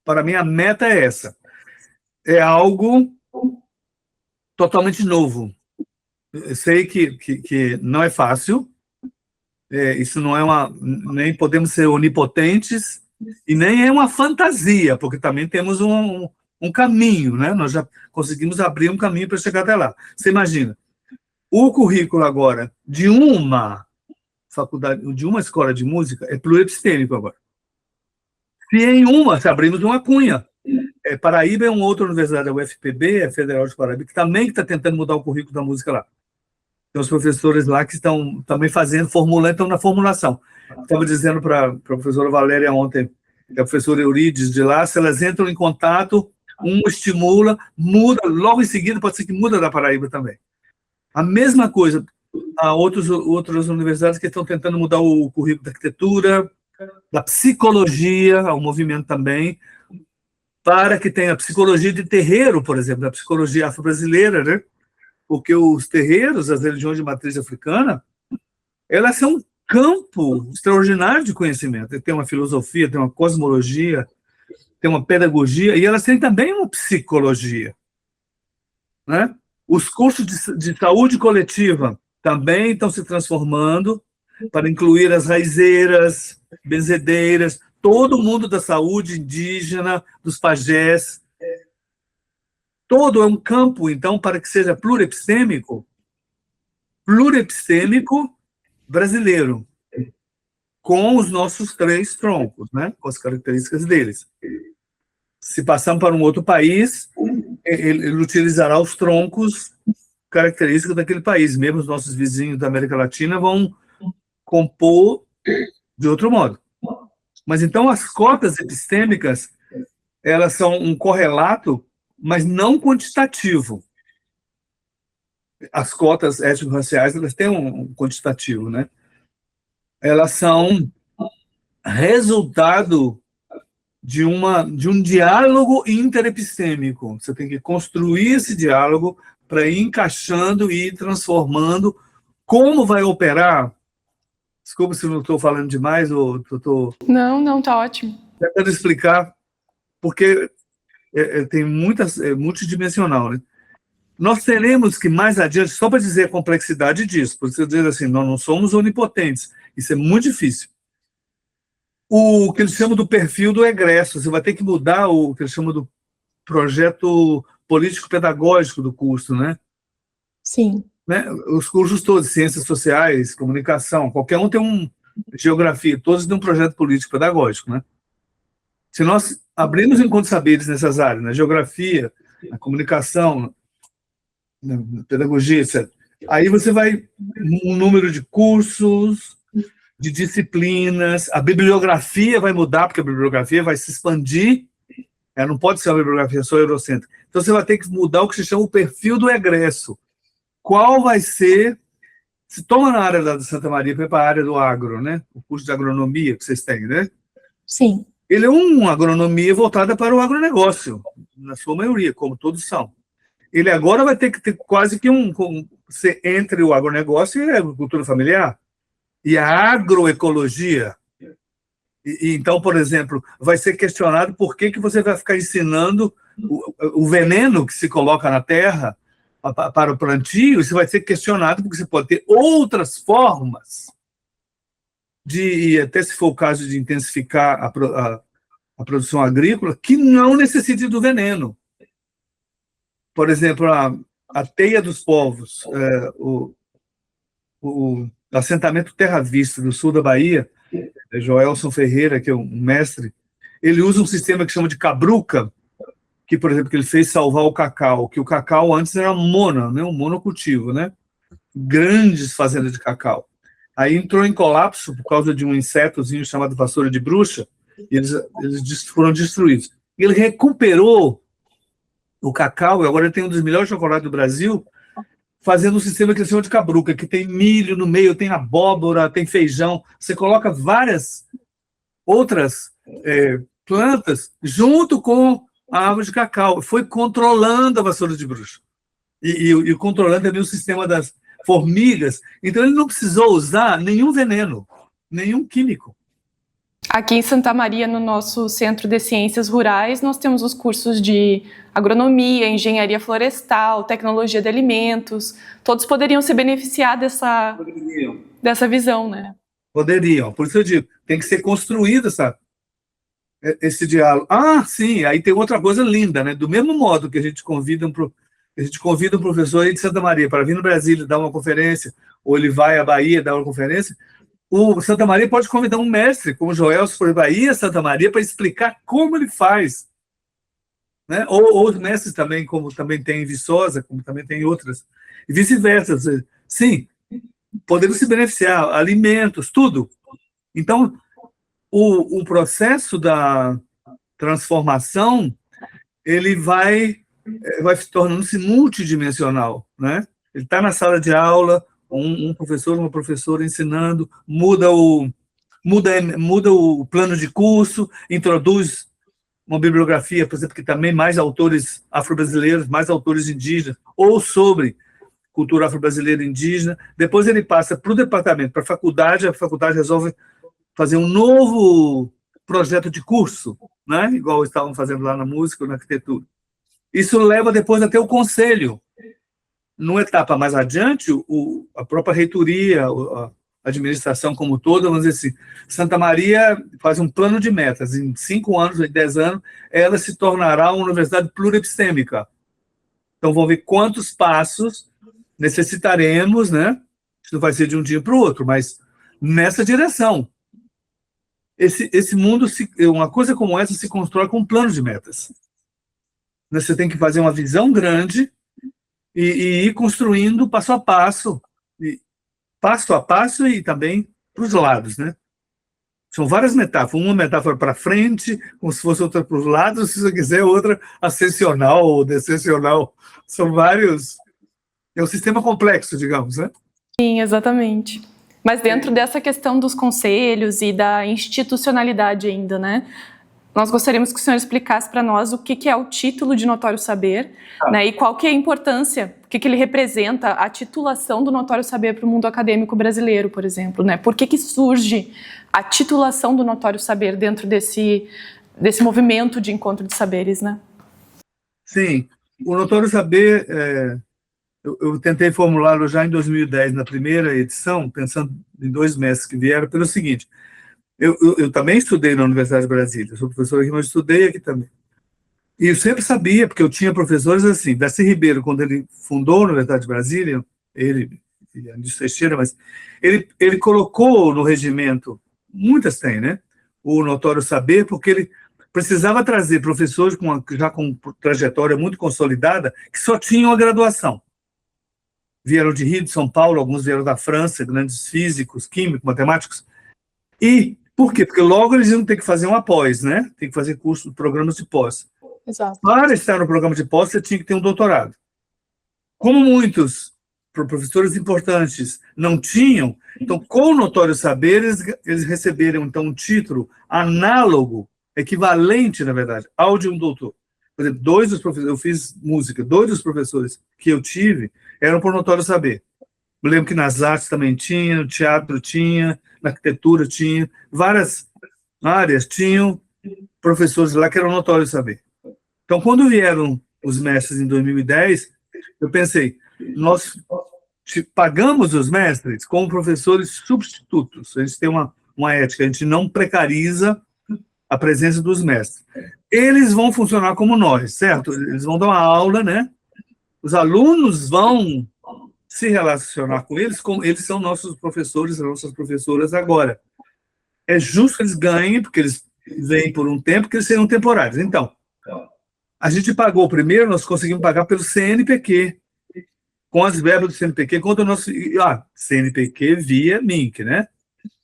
Para mim, a meta é essa. É algo totalmente novo. Eu sei que não é fácil, isso não é nem podemos ser onipotentes, e nem é uma fantasia, porque também temos um caminho, né? Nós já conseguimos abrir um caminho para chegar até lá. Você imagina, o currículo agora de uma faculdade, de uma escola de música, é pluriepistêmico agora. Se abrimos uma cunha. Paraíba é uma outra universidade, a UFPB, é Federal de Paraíba, que também está tentando mudar o currículo da música lá. Tem os professores lá que estão também formulando, estão na formulação. Estava dizendo para a professora Valéria ontem, que a professora Eurides de lá, se elas entram em contato, estimula, muda, logo em seguida pode ser que muda da Paraíba também. A mesma coisa, há outras universidades que estão tentando mudar o currículo da arquitetura, da psicologia, o movimento também, para que tenha psicologia de terreiro, por exemplo, da psicologia afro-brasileira, né? Porque os terreiros, as religiões de matriz africana, elas são um campo extraordinário de conhecimento. Tem uma filosofia, tem uma cosmologia, tem uma pedagogia, e elas têm também uma psicologia, né? Os cursos de saúde coletiva também estão se transformando para incluir as raizeiras, benzedeiras, todo o mundo da saúde indígena, dos pajés. Todo é um campo, então, para que seja pluriepistêmico brasileiro, com os nossos 3 troncos, né? Com as características deles. Se passarmos para um outro país, ele utilizará os troncos característicos daquele país. Mesmo os nossos vizinhos da América Latina vão compor de outro modo. Mas, então, as cotas epistêmicas, elas são um correlato, mas não quantitativo. As cotas étnico-raciais, elas têm um quantitativo, né? Elas são resultado de um diálogo interepistêmico. Você tem que construir esse diálogo para ir encaixando e ir transformando. Como vai operar? Desculpa se eu não estou falando demais, ou estou... Não, está ótimo. Tentando explicar, porque tem multidimensional, né? Nós teremos que, mais adiante, só para dizer a complexidade disso, porque você diz assim, nós não somos onipotentes, isso é muito difícil. O que eles chamam do perfil do egresso, você vai ter que mudar o que eles chamam do projeto político-pedagógico do curso, né? Sim. Né? Os cursos todos, ciências sociais, comunicação, qualquer um tem geografia, todos têm um projeto político-pedagógico, né? Se nós abrirmos encontros saberes nessas áreas, na geografia, na comunicação, na pedagogia, etc., aí você vai um número de cursos, de disciplinas, a bibliografia vai mudar, porque a bibliografia vai se expandir, ela não pode ser uma bibliografia só eurocêntrica. Então, você vai ter que mudar o que se chama o perfil do egresso. Qual vai ser... Se toma na área da Santa Maria, para a área do agro, né? O curso de agronomia que vocês têm, né? Sim. Ele é uma agronomia voltada para o agronegócio, na sua maioria, como todos são. Ele agora vai ter que ter quase que ser entre o agronegócio e a agricultura familiar. E a agroecologia. Então, por exemplo, vai ser questionado por que você vai ficar ensinando o veneno que se coloca na terra para o plantio. Isso vai ser questionado porque você pode ter outras formas de, até se for o caso de intensificar a produção agrícola, que não necessite do veneno. Por exemplo, a teia dos povos, o assentamento Terra Vista, do sul da Bahia, Joelson Ferreira, que é um mestre, ele usa um sistema que chama de cabruca, que, por exemplo, que ele fez salvar o cacau, que o cacau antes era né, um monocultivo, né? Grandes fazendas de cacau. Aí entrou em colapso por causa de um insetozinho chamado vassoura de bruxa, e eles foram destruídos. Ele recuperou o cacau, e agora ele tem um dos melhores chocolates do Brasil, fazendo um sistema que eles chamam de cabruca, que tem milho no meio, tem abóbora, tem feijão. Você coloca várias outras plantas junto com a árvore de cacau. Foi controlando a vassoura de bruxa. E controlando também o sistema das formigas. Então, ele não precisou usar nenhum veneno, nenhum químico. Aqui em Santa Maria, no nosso Centro de Ciências Rurais, nós temos os cursos de agronomia, engenharia florestal, tecnologia de alimentos. Todos poderiam se beneficiar dessa visão, né? Poderiam. Por isso eu digo, tem que ser construído esse diálogo. Ah, sim, aí tem outra coisa linda, né? Do mesmo modo que a gente convida um professor aí de Santa Maria para vir no Brasil dar uma conferência, ou ele vai à Bahia dar uma conferência, o Santa Maria pode convidar um mestre, como o Joel, se for Bahia, Santa Maria, para explicar como ele faz. Né? Ou os mestres também, como também tem em Viçosa, como também tem outras. E vice-versa. Sim, podemos se beneficiar, alimentos, tudo. Então, o processo da transformação, ele vai se tornando-se multidimensional. Né? Ele está na sala de aula, um professor, uma professora ensinando, muda o plano de curso, introduz uma bibliografia, por exemplo, que também mais autores afro-brasileiros, mais autores indígenas, ou sobre cultura afro-brasileira e indígena. Depois ele passa para o departamento, para a faculdade resolve fazer um novo projeto de curso, né? Igual estavam fazendo lá na música ou na arquitetura. Isso leva depois até o conselho. Numa etapa mais adiante, a própria reitoria, a administração como toda, vamos dizer assim, Santa Maria faz um plano de metas. Em 5 anos, em 10 anos, ela se tornará uma universidade pluriepistêmica. Então, vamos ver quantos passos necessitaremos, né? Isso não vai ser de um dia para o outro, mas nessa direção. Esse mundo, uma coisa como essa, se constrói com um plano de metas. Você tem que fazer uma visão grande e ir construindo passo a passo e também para os lados, né? São várias metáforas. Uma metáfora para frente, como se fosse outra para os lados, se você quiser, outra ascensional ou descensional. São vários... É um sistema complexo, digamos, né? Sim, exatamente. Mas dentro dessa questão dos conselhos e da institucionalidade ainda, né? Nós gostaríamos que o senhor explicasse para nós o que é o título de notório saber, né, e qual que é a importância, o que ele representa, a titulação do notório saber para o mundo acadêmico brasileiro, por exemplo. Né? Por que surge a titulação do notório saber dentro desse movimento de encontro de saberes? Né? Sim, o notório saber, eu tentei formulá-lo já em 2010, na primeira edição, pensando em 2 mestres que vieram, pelo seguinte... Eu também estudei na Universidade de Brasília, sou professor aqui, mas estudei aqui também. E eu sempre sabia, porque eu tinha professores assim, Darcy Ribeiro, quando ele fundou a Universidade de Brasília, ele e a Anísio Teixeira, mas ele colocou no regimento, muitas têm, né, o notório saber, porque ele precisava trazer professores já com trajetória muito consolidada, que só tinham a graduação. Vieram de Rio, de São Paulo, alguns vieram da França, grandes físicos, químicos, matemáticos, E por quê? Porque logo eles iam ter que fazer uma pós, né? Tem que fazer curso, programas de pós. Exato. Para estar no programa de pós, você tinha que ter um doutorado. Como muitos professores importantes não tinham, então, com o notório saber, eles receberam, então, um título análogo, equivalente, na verdade, ao de um doutor. Por exemplo, dois dos professores, eu fiz música, dois dos professores que eu tive eram por notório saber. Eu lembro que nas artes também tinha, no teatro tinha, na arquitetura tinha, várias áreas tinham professores lá que eram notórios saber. Então, quando vieram os mestres em 2010, eu pensei, nós pagamos os mestres como professores substitutos. A gente tem uma ética, a gente não precariza a presença dos mestres. Eles vão funcionar como nós, certo? Eles vão dar uma aula, né? Os alunos vão se relacionar com eles como eles são nossos professores, nossas professoras agora. É justo que eles ganhem, porque eles vêm por um tempo, que eles serão temporários. Então, a gente pagou primeiro, nós conseguimos pagar pelo CNPq, com as verbas do CNPq, contra o nosso... CNPq via MINC, né?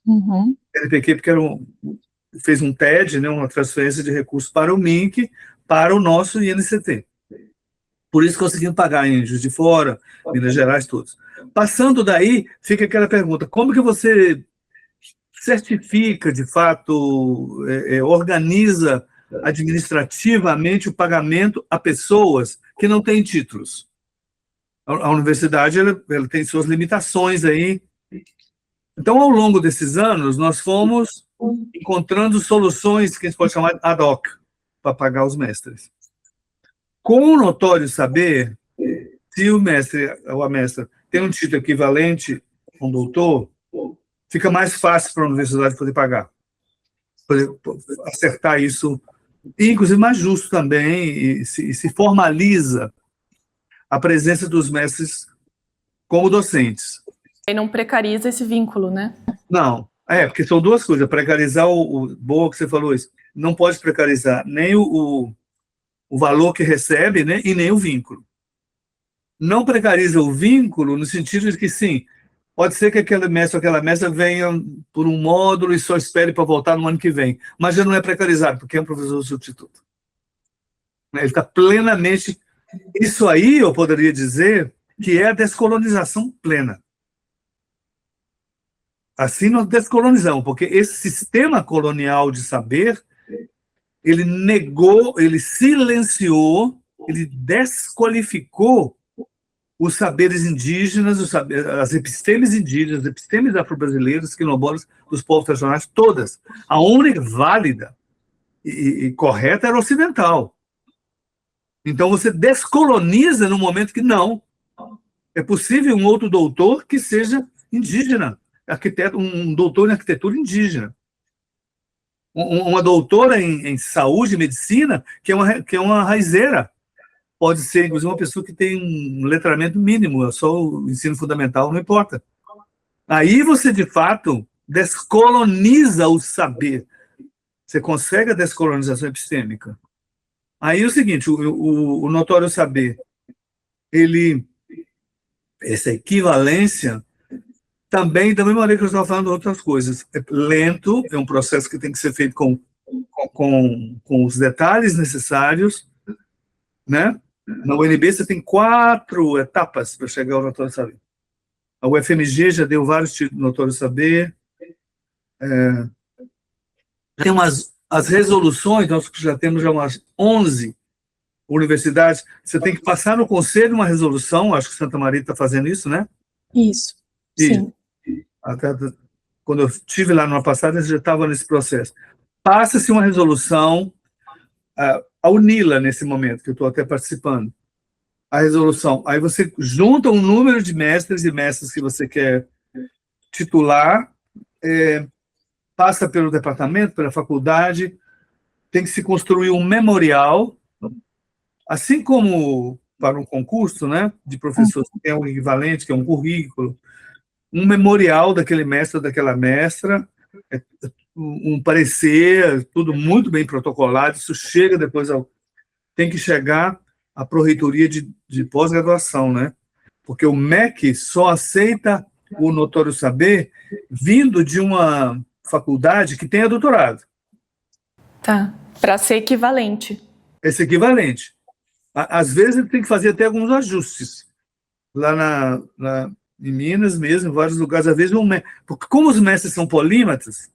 Uhum. CNPq porque fez um TED, né, uma transferência de recursos para o MINC, para o nosso INCT. Por isso conseguimos pagar em Juiz de Fora, Minas Gerais, todos. Passando daí, fica aquela pergunta, como que você certifica, de fato, organiza administrativamente o pagamento a pessoas que não têm títulos? A universidade ela tem suas limitações aí. Então, ao longo desses anos, nós fomos encontrando soluções que a gente pode chamar de ad hoc para pagar os mestres. Com o notório saber, se o mestre ou a mestra tem um título equivalente a um doutor, fica mais fácil para a universidade poder pagar. Poder acertar isso, e inclusive mais justo também, e se formaliza a presença dos mestres como docentes. E não precariza esse vínculo, né? Não, porque são duas coisas. Precarizar boa que você falou isso. Não pode precarizar nem o valor que recebe, né, e nem o vínculo. Não precariza o vínculo no sentido de que, sim, pode ser que aquele mestre ou aquela mestra venha por um módulo e só espere para voltar no ano que vem, mas já não é precarizado, porque é um professor substituto. Ele está plenamente... Isso aí, eu poderia dizer, que é a descolonização plena. Assim nós descolonizamos, porque esse sistema colonial de saber, ele negou, ele silenciou, ele desqualificou os saberes indígenas, as epistemes indígenas, as epistemes afro-brasileiras, quilombolas, dos povos regionais, todas. A única válida e correta era ocidental. Então você descoloniza no momento que não. É possível um outro doutor que seja indígena, arquiteto, um doutor em arquitetura indígena. Uma doutora em saúde e medicina, que é uma raizeira. Pode ser, inclusive, uma pessoa que tem um letramento mínimo, só o ensino fundamental, não importa. Aí você, de fato, descoloniza o saber. Você consegue a descolonização epistêmica. Aí é o seguinte, o notório saber, essa equivalência, também, da mesma maneira que eu estava falando de outras coisas, é lento, é um processo que tem que ser feito com os detalhes necessários, né? Na UNB você tem 4 etapas para chegar ao notório saber. A UFMG já deu vários tipos de notório saber. Tem as resoluções, nós já temos umas 11 universidades. Você tem que passar no conselho uma resolução, acho que Santa Maria está fazendo isso, né? Isso, sim. Até quando eu estive lá no passado, eu já estava nesse processo. Passa-se uma resolução, a UNILA, nesse momento, que eu estou até participando, a resolução. Aí você junta um número de mestres e mestras que você quer titular, passa pelo departamento, pela faculdade, tem que se construir um memorial, assim como para um concurso, né, de professores que tem um equivalente, que é um currículo, um memorial daquele mestre ou daquela mestra, um parecer, tudo muito bem protocolado, isso chega depois tem que chegar à pró-reitoria de pós-graduação, né? Porque o MEC só aceita o notório saber vindo de uma faculdade que tenha doutorado. Tá. Para ser equivalente. Esse equivalente. Às vezes ele tem que fazer até alguns ajustes. Lá em Minas mesmo, em vários lugares, às vezes porque como os mestres são polímatas,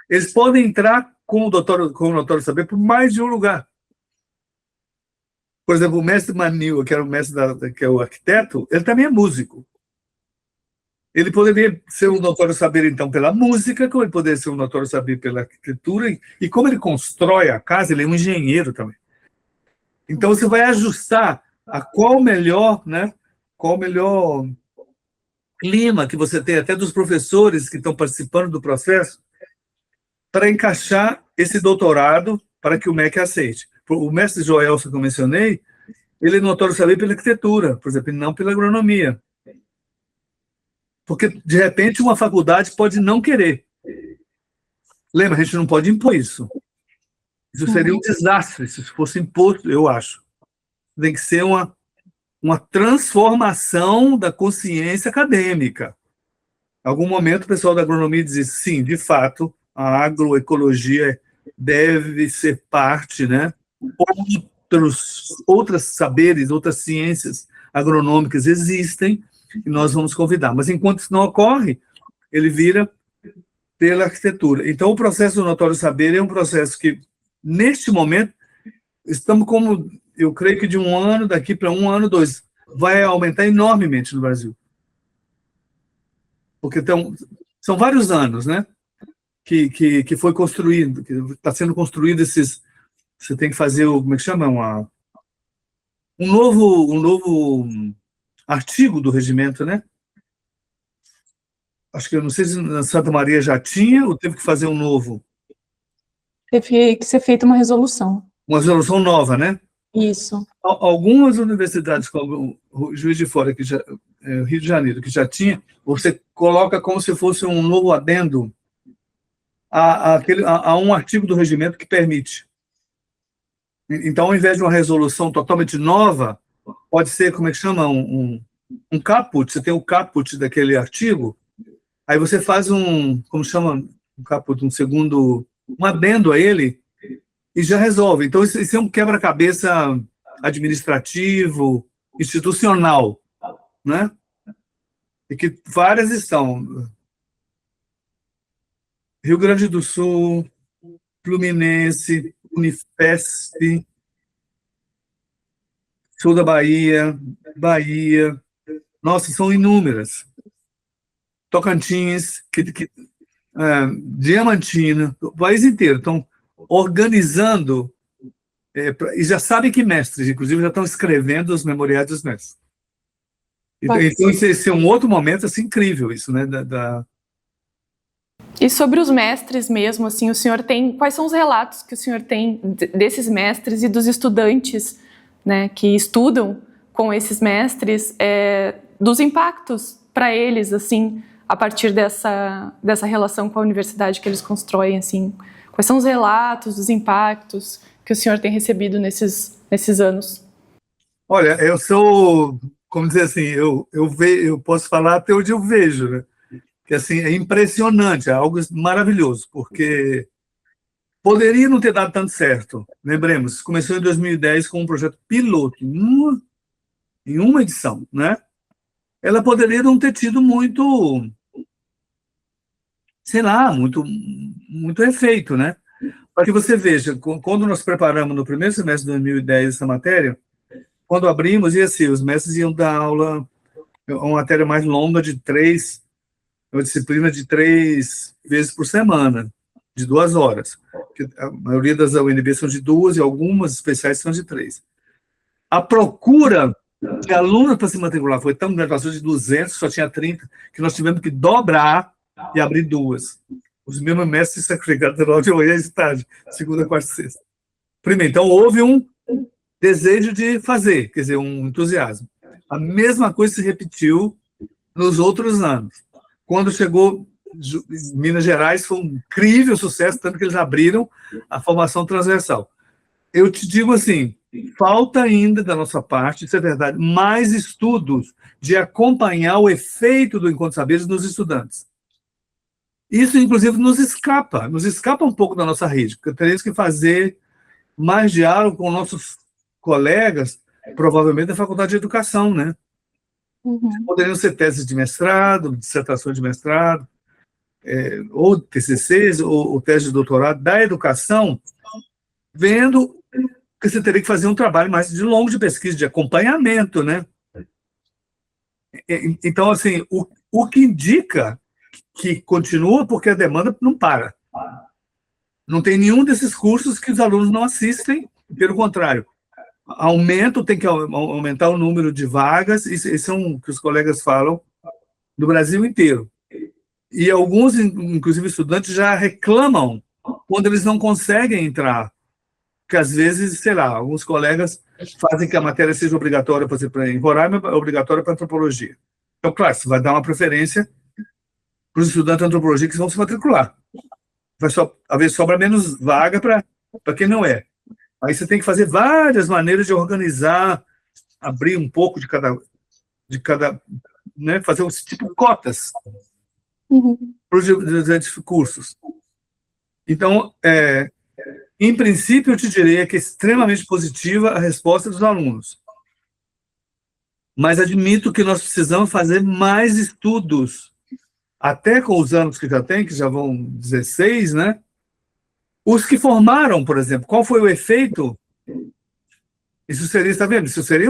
eles podem entrar com o doutor saber por mais de um lugar. Por exemplo, o mestre Manil, que era o mestre que é o arquiteto, ele também é músico. Ele poderia ser um notório saber, então, pela música, como ele poderia ser um notório saber pela arquitetura, e como ele constrói a casa, ele é um engenheiro também. Então, você vai ajustar a qual melhor clima que você tem, até dos professores que estão participando do processo, para encaixar esse doutorado para que o MEC aceite. O mestre Joelson, que eu mencionei, ele é notório saber pela arquitetura, por exemplo, e não pela agronomia. Porque, de repente, uma faculdade pode não querer. Lembra, a gente não pode impor isso. Isso seria um desastre se fosse imposto, eu acho. Tem que ser uma transformação da consciência acadêmica. Em algum momento, o pessoal da agronomia diz, sim, de fato, a agroecologia deve ser parte, né? Outros saberes, outras ciências agronômicas existem, e nós vamos convidar. Mas, enquanto isso não ocorre, ele vira pela arquitetura. Então, o processo do notório saber é um processo que, neste momento, estamos como, eu creio que de um ano, daqui para 1 ano, 2, vai aumentar enormemente no Brasil. Porque são vários anos, né, que foi construído, que está sendo construído esses... Você tem que fazer, como é que chama? Um novo artigo do regimento, né? Acho que eu não sei se na Santa Maria já tinha, ou teve que fazer um novo. Teve que ser feita uma resolução. Uma resolução nova, né? Isso. Algumas universidades, como o Juiz de Fora, Rio de Janeiro, que já tinha, você coloca como se fosse um novo adendo a um artigo do regimento que permite. Então, ao invés de uma resolução totalmente nova, pode ser, como é que chama? Um caput. Você tem o caput daquele artigo, aí você faz como chama? Um caput, um adendo a ele, e já resolve. Então, isso é um quebra-cabeça administrativo, institucional, né? E que várias estão. Rio Grande do Sul, Fluminense, Unifesp, Sul da Bahia, nossa, são inúmeras. Tocantins, Diamantina, o país inteiro estão organizando, e já sabem que mestres, inclusive, já estão escrevendo os memoriais dos mestres. Então, esse é um outro momento assim, incrível, isso, né? E sobre os mestres mesmo, assim, quais são os relatos que o senhor tem desses mestres e dos estudantes, né, que estudam com esses mestres, dos impactos para eles, assim, a partir dessa relação com a universidade que eles constroem, assim? Quais são os relatos, dos impactos que o senhor tem recebido nesses anos? Olha, eu sou, como dizer assim, eu posso falar até onde eu vejo, né? Que assim, é impressionante, é algo maravilhoso, porque poderia não ter dado tanto certo. Lembremos, começou em 2010 com um projeto piloto, em uma edição, né? Ela poderia não ter tido muito, sei lá, muito efeito, né? Para que você veja, quando nós preparamos no primeiro semestre de 2010 essa matéria, quando abrimos, ia assim, os mestres iam dar aula, uma matéria mais longa uma disciplina de 3 vezes por semana, de 2 horas. A maioria das UNB são de 2 e algumas especiais são de 3. A procura de alunos para se matricular foi tão grande, passou de 200, só tinha 30, que nós tivemos que dobrar e abrir 2. Os mesmos mestres sacrificados de manhã e de tarde, segunda, quarta e sexta. Primeiro, então houve um desejo de fazer, quer dizer, um entusiasmo. A mesma coisa se repetiu nos outros anos. Quando chegou em Minas Gerais, foi um incrível sucesso, tanto que eles abriram a formação transversal. Eu te digo assim, falta ainda da nossa parte, isso é verdade, mais estudos de acompanhar o efeito do Encontro de Saberes nos estudantes. Isso, inclusive, nos escapa um pouco da nossa rede, porque teríamos que fazer mais diálogo com nossos colegas, provavelmente da Faculdade de Educação, né? Uhum. Poderiam ser teses de mestrado, dissertações de mestrado, ou TCCs, ou tese de doutorado da educação, vendo que você teria que fazer um trabalho mais de longo de pesquisa, de acompanhamento, né? Então, assim, o que indica que continua porque a demanda não para. Não tem nenhum desses cursos que os alunos não assistem, pelo contrário. Tem que aumentar o número de vagas, isso é o que os colegas falam, do Brasil inteiro. E alguns, inclusive estudantes, já reclamam quando eles não conseguem entrar. Porque, às vezes, sei lá, alguns colegas fazem que a matéria seja obrigatória, por exemplo, em Roraima, é obrigatória para antropologia. Então, claro, você vai dar uma preferência para os estudantes de antropologia que vão se matricular. Às vezes sobra menos vaga para quem não é. Aí você tem que fazer várias maneiras de organizar, abrir um pouco de cada né, fazer um tipo de cotas para os diferentes cursos. Então, em princípio, eu te diria que é extremamente positiva a resposta dos alunos. Mas admito que nós precisamos fazer mais estudos, até com os anos que já tem, que já vão 16, né? Os que formaram, por exemplo, qual foi o efeito? Isso seria, está vendo? Isso seria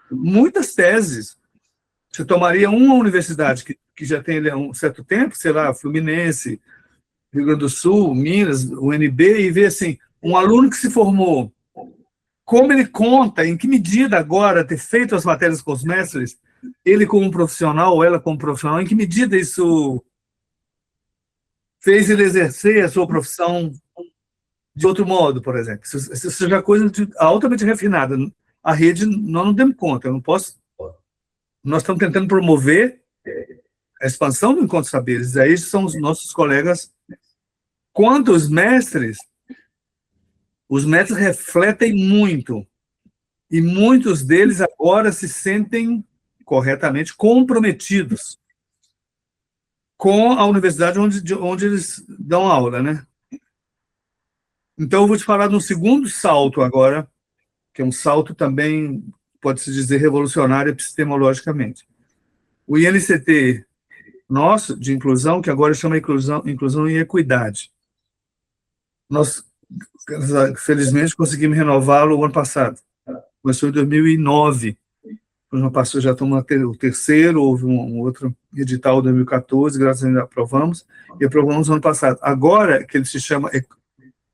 muitas teses. Você tomaria uma universidade que já tem um certo tempo, sei lá, Fluminense, Rio Grande do Sul, Minas, UNB, e ver assim, um aluno que se formou, como ele conta, em que medida agora ter feito as matérias com os mestres, ele como profissional ou ela como profissional, em que medida isso fez ele exercer a sua profissão de outro modo, por exemplo. Isso seja coisa altamente refinada. A rede, nós não demos conta, eu não posso... Nós estamos tentando promover a expansão do Encontro de Saberes, aí são os nossos colegas. Quanto os mestres refletem muito, e muitos deles agora se sentem corretamente comprometidos com a universidade onde eles dão aula, né? Então, eu vou te falar de um segundo salto agora, que é um salto também, pode-se dizer, revolucionário epistemologicamente. O INCT nosso, de inclusão, que agora chama inclusão e equidade. Nós, felizmente, conseguimos renová-lo o ano passado. Começou em 2009. Passou, já estamos o terceiro, houve um outro edital em 2014, graças a Deus aprovamos, e aprovamos no ano passado. Agora, que ele se chama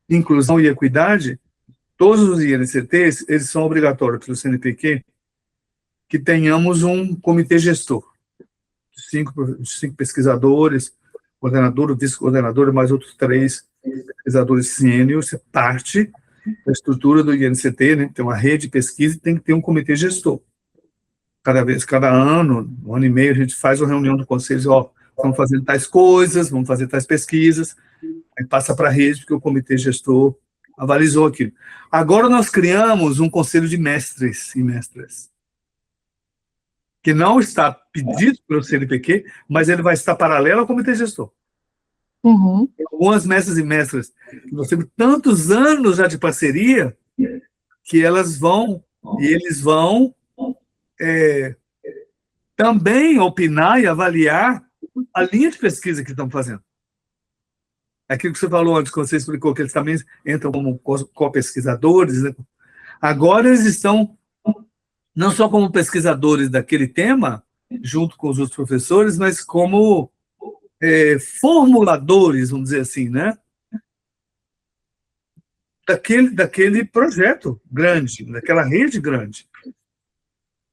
Inclusão e Equidade, todos os INCTs, eles são obrigatórios pelo CNPq, que tenhamos um comitê gestor, cinco pesquisadores, coordenador, vice-coordenador, mais outros 3 pesquisadores sêniores, parte da estrutura do INCT, né? Tem uma rede de pesquisa e tem que ter um comitê gestor. Cada ano, um ano e meio, a gente faz uma reunião do conselho, vamos fazer tais coisas, vamos fazer tais pesquisas, aí passa para a rede, porque o comitê gestor avalizou aquilo. Agora nós criamos um conselho de mestres e mestras, que não está pedido pelo CNPq, mas ele vai estar paralelo ao comitê gestor. Algumas mestras e mestras, nós temos tantos anos já de parceria, que eles vão também opinar e avaliar a linha de pesquisa que estão fazendo. Aquilo que você falou antes, quando você explicou que eles também entram como co-pesquisadores, né? Agora eles estão não só como pesquisadores daquele tema, junto com os outros professores, mas como formuladores, vamos dizer assim, né? Daquele projeto grande, daquela rede grande.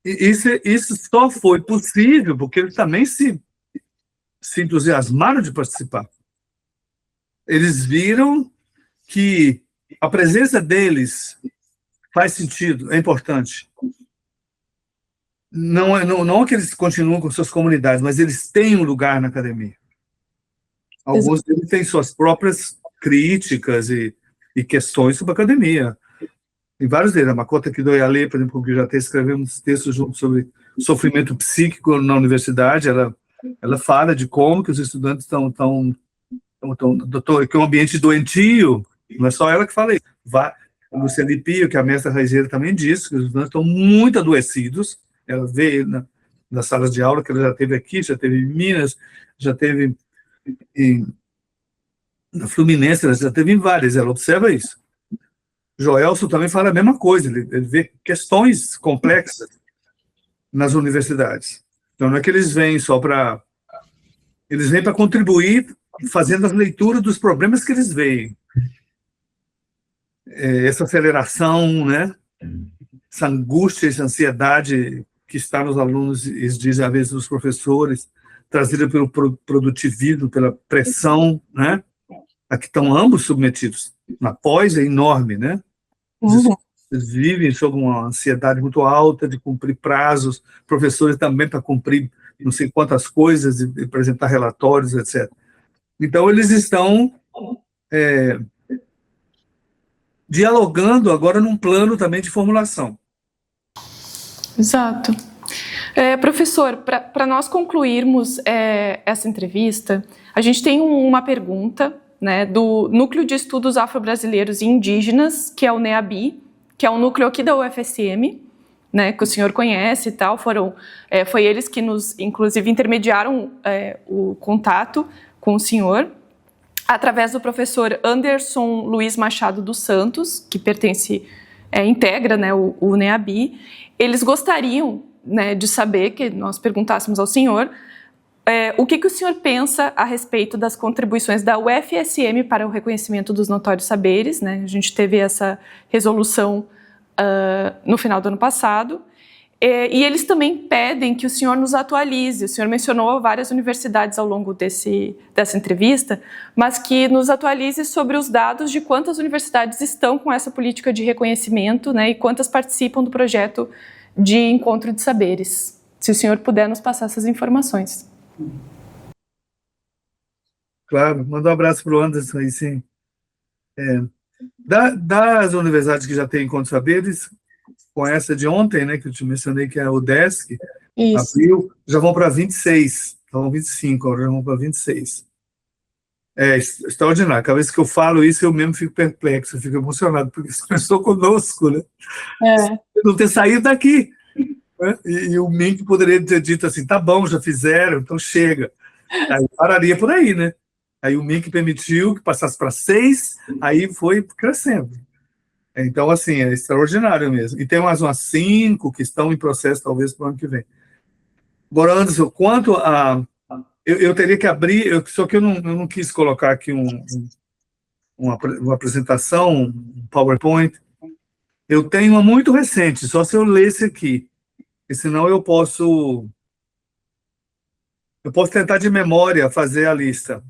E isso só foi possível porque eles também se entusiasmaram de participar. Eles viram que a presença deles faz sentido, é importante. Não que eles continuam com suas comunidades, mas eles têm um lugar na academia. Alguns deles têm suas próprias críticas e questões sobre a academia. Tem vários deles. A Makota Kidoyale, por exemplo, que já até escrevemos textos juntos sobre sofrimento psíquico na universidade, ela fala de como que os estudantes estão que é um ambiente doentio, não é só ela que fala isso. Luciane Pio, que é a mestra Raizeira, também disse que os estudantes estão muito adoecidos. Ela vê nas salas de aula que ela já teve aqui, já teve em Minas, já teve na Fluminense, ela já teve em várias, ela observa isso. Joelson também fala a mesma coisa, ele vê questões complexas nas universidades. Então, não é que eles vêm só para... Eles vêm para contribuir, fazendo as leituras dos problemas que eles veem. Essa aceleração, né? Essa angústia, essa ansiedade que está nos alunos, eles dizem, às vezes, os professores, trazida pelo produtivismo, pela pressão, né? A que estão ambos submetidos. Na pós é enorme, né? Eles vivem sob uma ansiedade muito alta de cumprir prazos, professores também para cumprir não sei quantas coisas, de apresentar relatórios, etc. Então, eles estão dialogando agora num plano também de formulação. Exato. Professor, para nós concluirmos essa entrevista, a gente tem uma pergunta, né, do Núcleo de Estudos Afro-Brasileiros e Indígenas, que é o NEABI, que é um núcleo aqui da UFSM, né, que o senhor conhece e tal, foi eles que nos, inclusive, intermediaram o contato com o senhor, através do professor Anderson Luiz Machado dos Santos, que integra, né, o NEABI. Eles gostariam, né, de saber, que nós perguntássemos ao senhor, o que o senhor pensa a respeito das contribuições da UFSM para o reconhecimento dos notórios saberes, né? A gente teve essa resolução no final do ano passado, e eles também pedem que o senhor nos atualize. O senhor mencionou várias universidades ao longo dessa entrevista, mas que nos atualize sobre os dados de quantas universidades estão com essa política de reconhecimento, né, e quantas participam do projeto de encontro de saberes. Se o senhor puder nos passar essas informações. Claro, manda um abraço para o Anderson aí, sim. Das universidades que já têm encontro de saberes, com essa de ontem, né, que eu te mencionei, que é a UDESC, abril, já vão para 26, então 25, agora já vão para 26. É extraordinário. Cada vez que eu falo isso, eu mesmo fico perplexo, eu fico emocionado, porque isso começou conosco, né? Não ter saído daqui. Né? E o Mink poderia ter dito assim, tá bom, já fizeram, então chega. Aí pararia por aí, né? Aí o Mink permitiu que passasse para 6, aí foi crescendo. Então, assim, é extraordinário mesmo. E tem mais umas 5 que estão em processo, talvez, para o ano que vem. Agora, Anderson, quanto a... Eu teria que abrir, só que eu não quis colocar aqui uma apresentação, um PowerPoint. Eu tenho uma muito recente, só se eu ler esse aqui. Porque senão eu posso tentar de memória fazer a lista.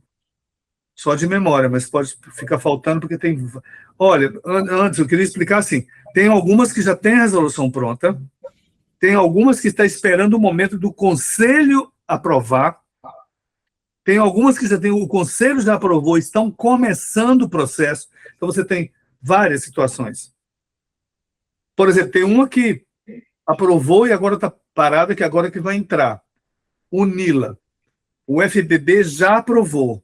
Só de memória, mas pode ficar faltando porque tem... Olha, antes eu queria explicar assim, tem algumas que já têm a resolução pronta, tem algumas que estão esperando o momento do Conselho aprovar, tem algumas que o Conselho já aprovou, estão começando o processo, então você tem várias situações. Por exemplo, tem uma que aprovou e agora está parada, que agora que vai entrar. O NILA. O FBB já aprovou.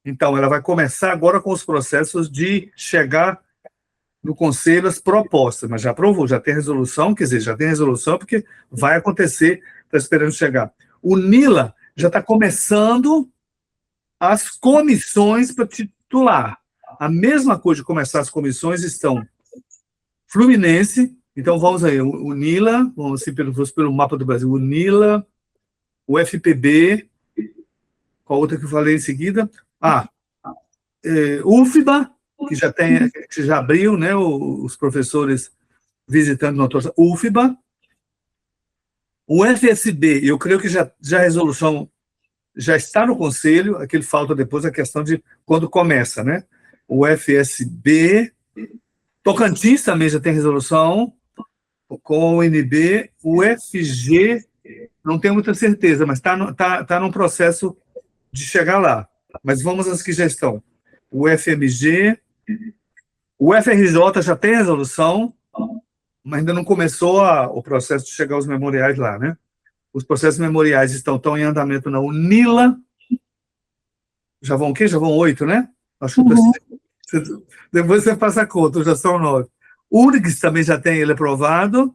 Então, ela vai começar agora com os processos de chegar no Conselho as propostas, mas já aprovou, já tem resolução, quer dizer, já tem resolução porque vai acontecer, está esperando chegar. O NILA já está começando as comissões para titular. A mesma coisa de começar as comissões estão Fluminense, então vamos aí, o NILA, vamos assim, pelo mapa do Brasil, o NILA, o FPB, qual outra que eu falei em seguida? UFBA, que já abriu, né, os professores visitando o doutor, UFBA, o FSB, eu creio que já a resolução já está no Conselho, aquele falta depois a questão de quando começa, né? O FSB, Tocantins também já tem resolução, com o NB, o FG, não tenho muita certeza, mas está num processo de chegar lá. Mas vamos às que já estão. O FMG, o FRJ já tem resolução, mas ainda não começou o processo de chegar aos memoriais lá, né? Os processos memoriais estão em andamento na UNILA, Já vão o quê? Já vão 8, né? Acho que depois você faz a conta, já são 9. O URGS também já tem ele aprovado.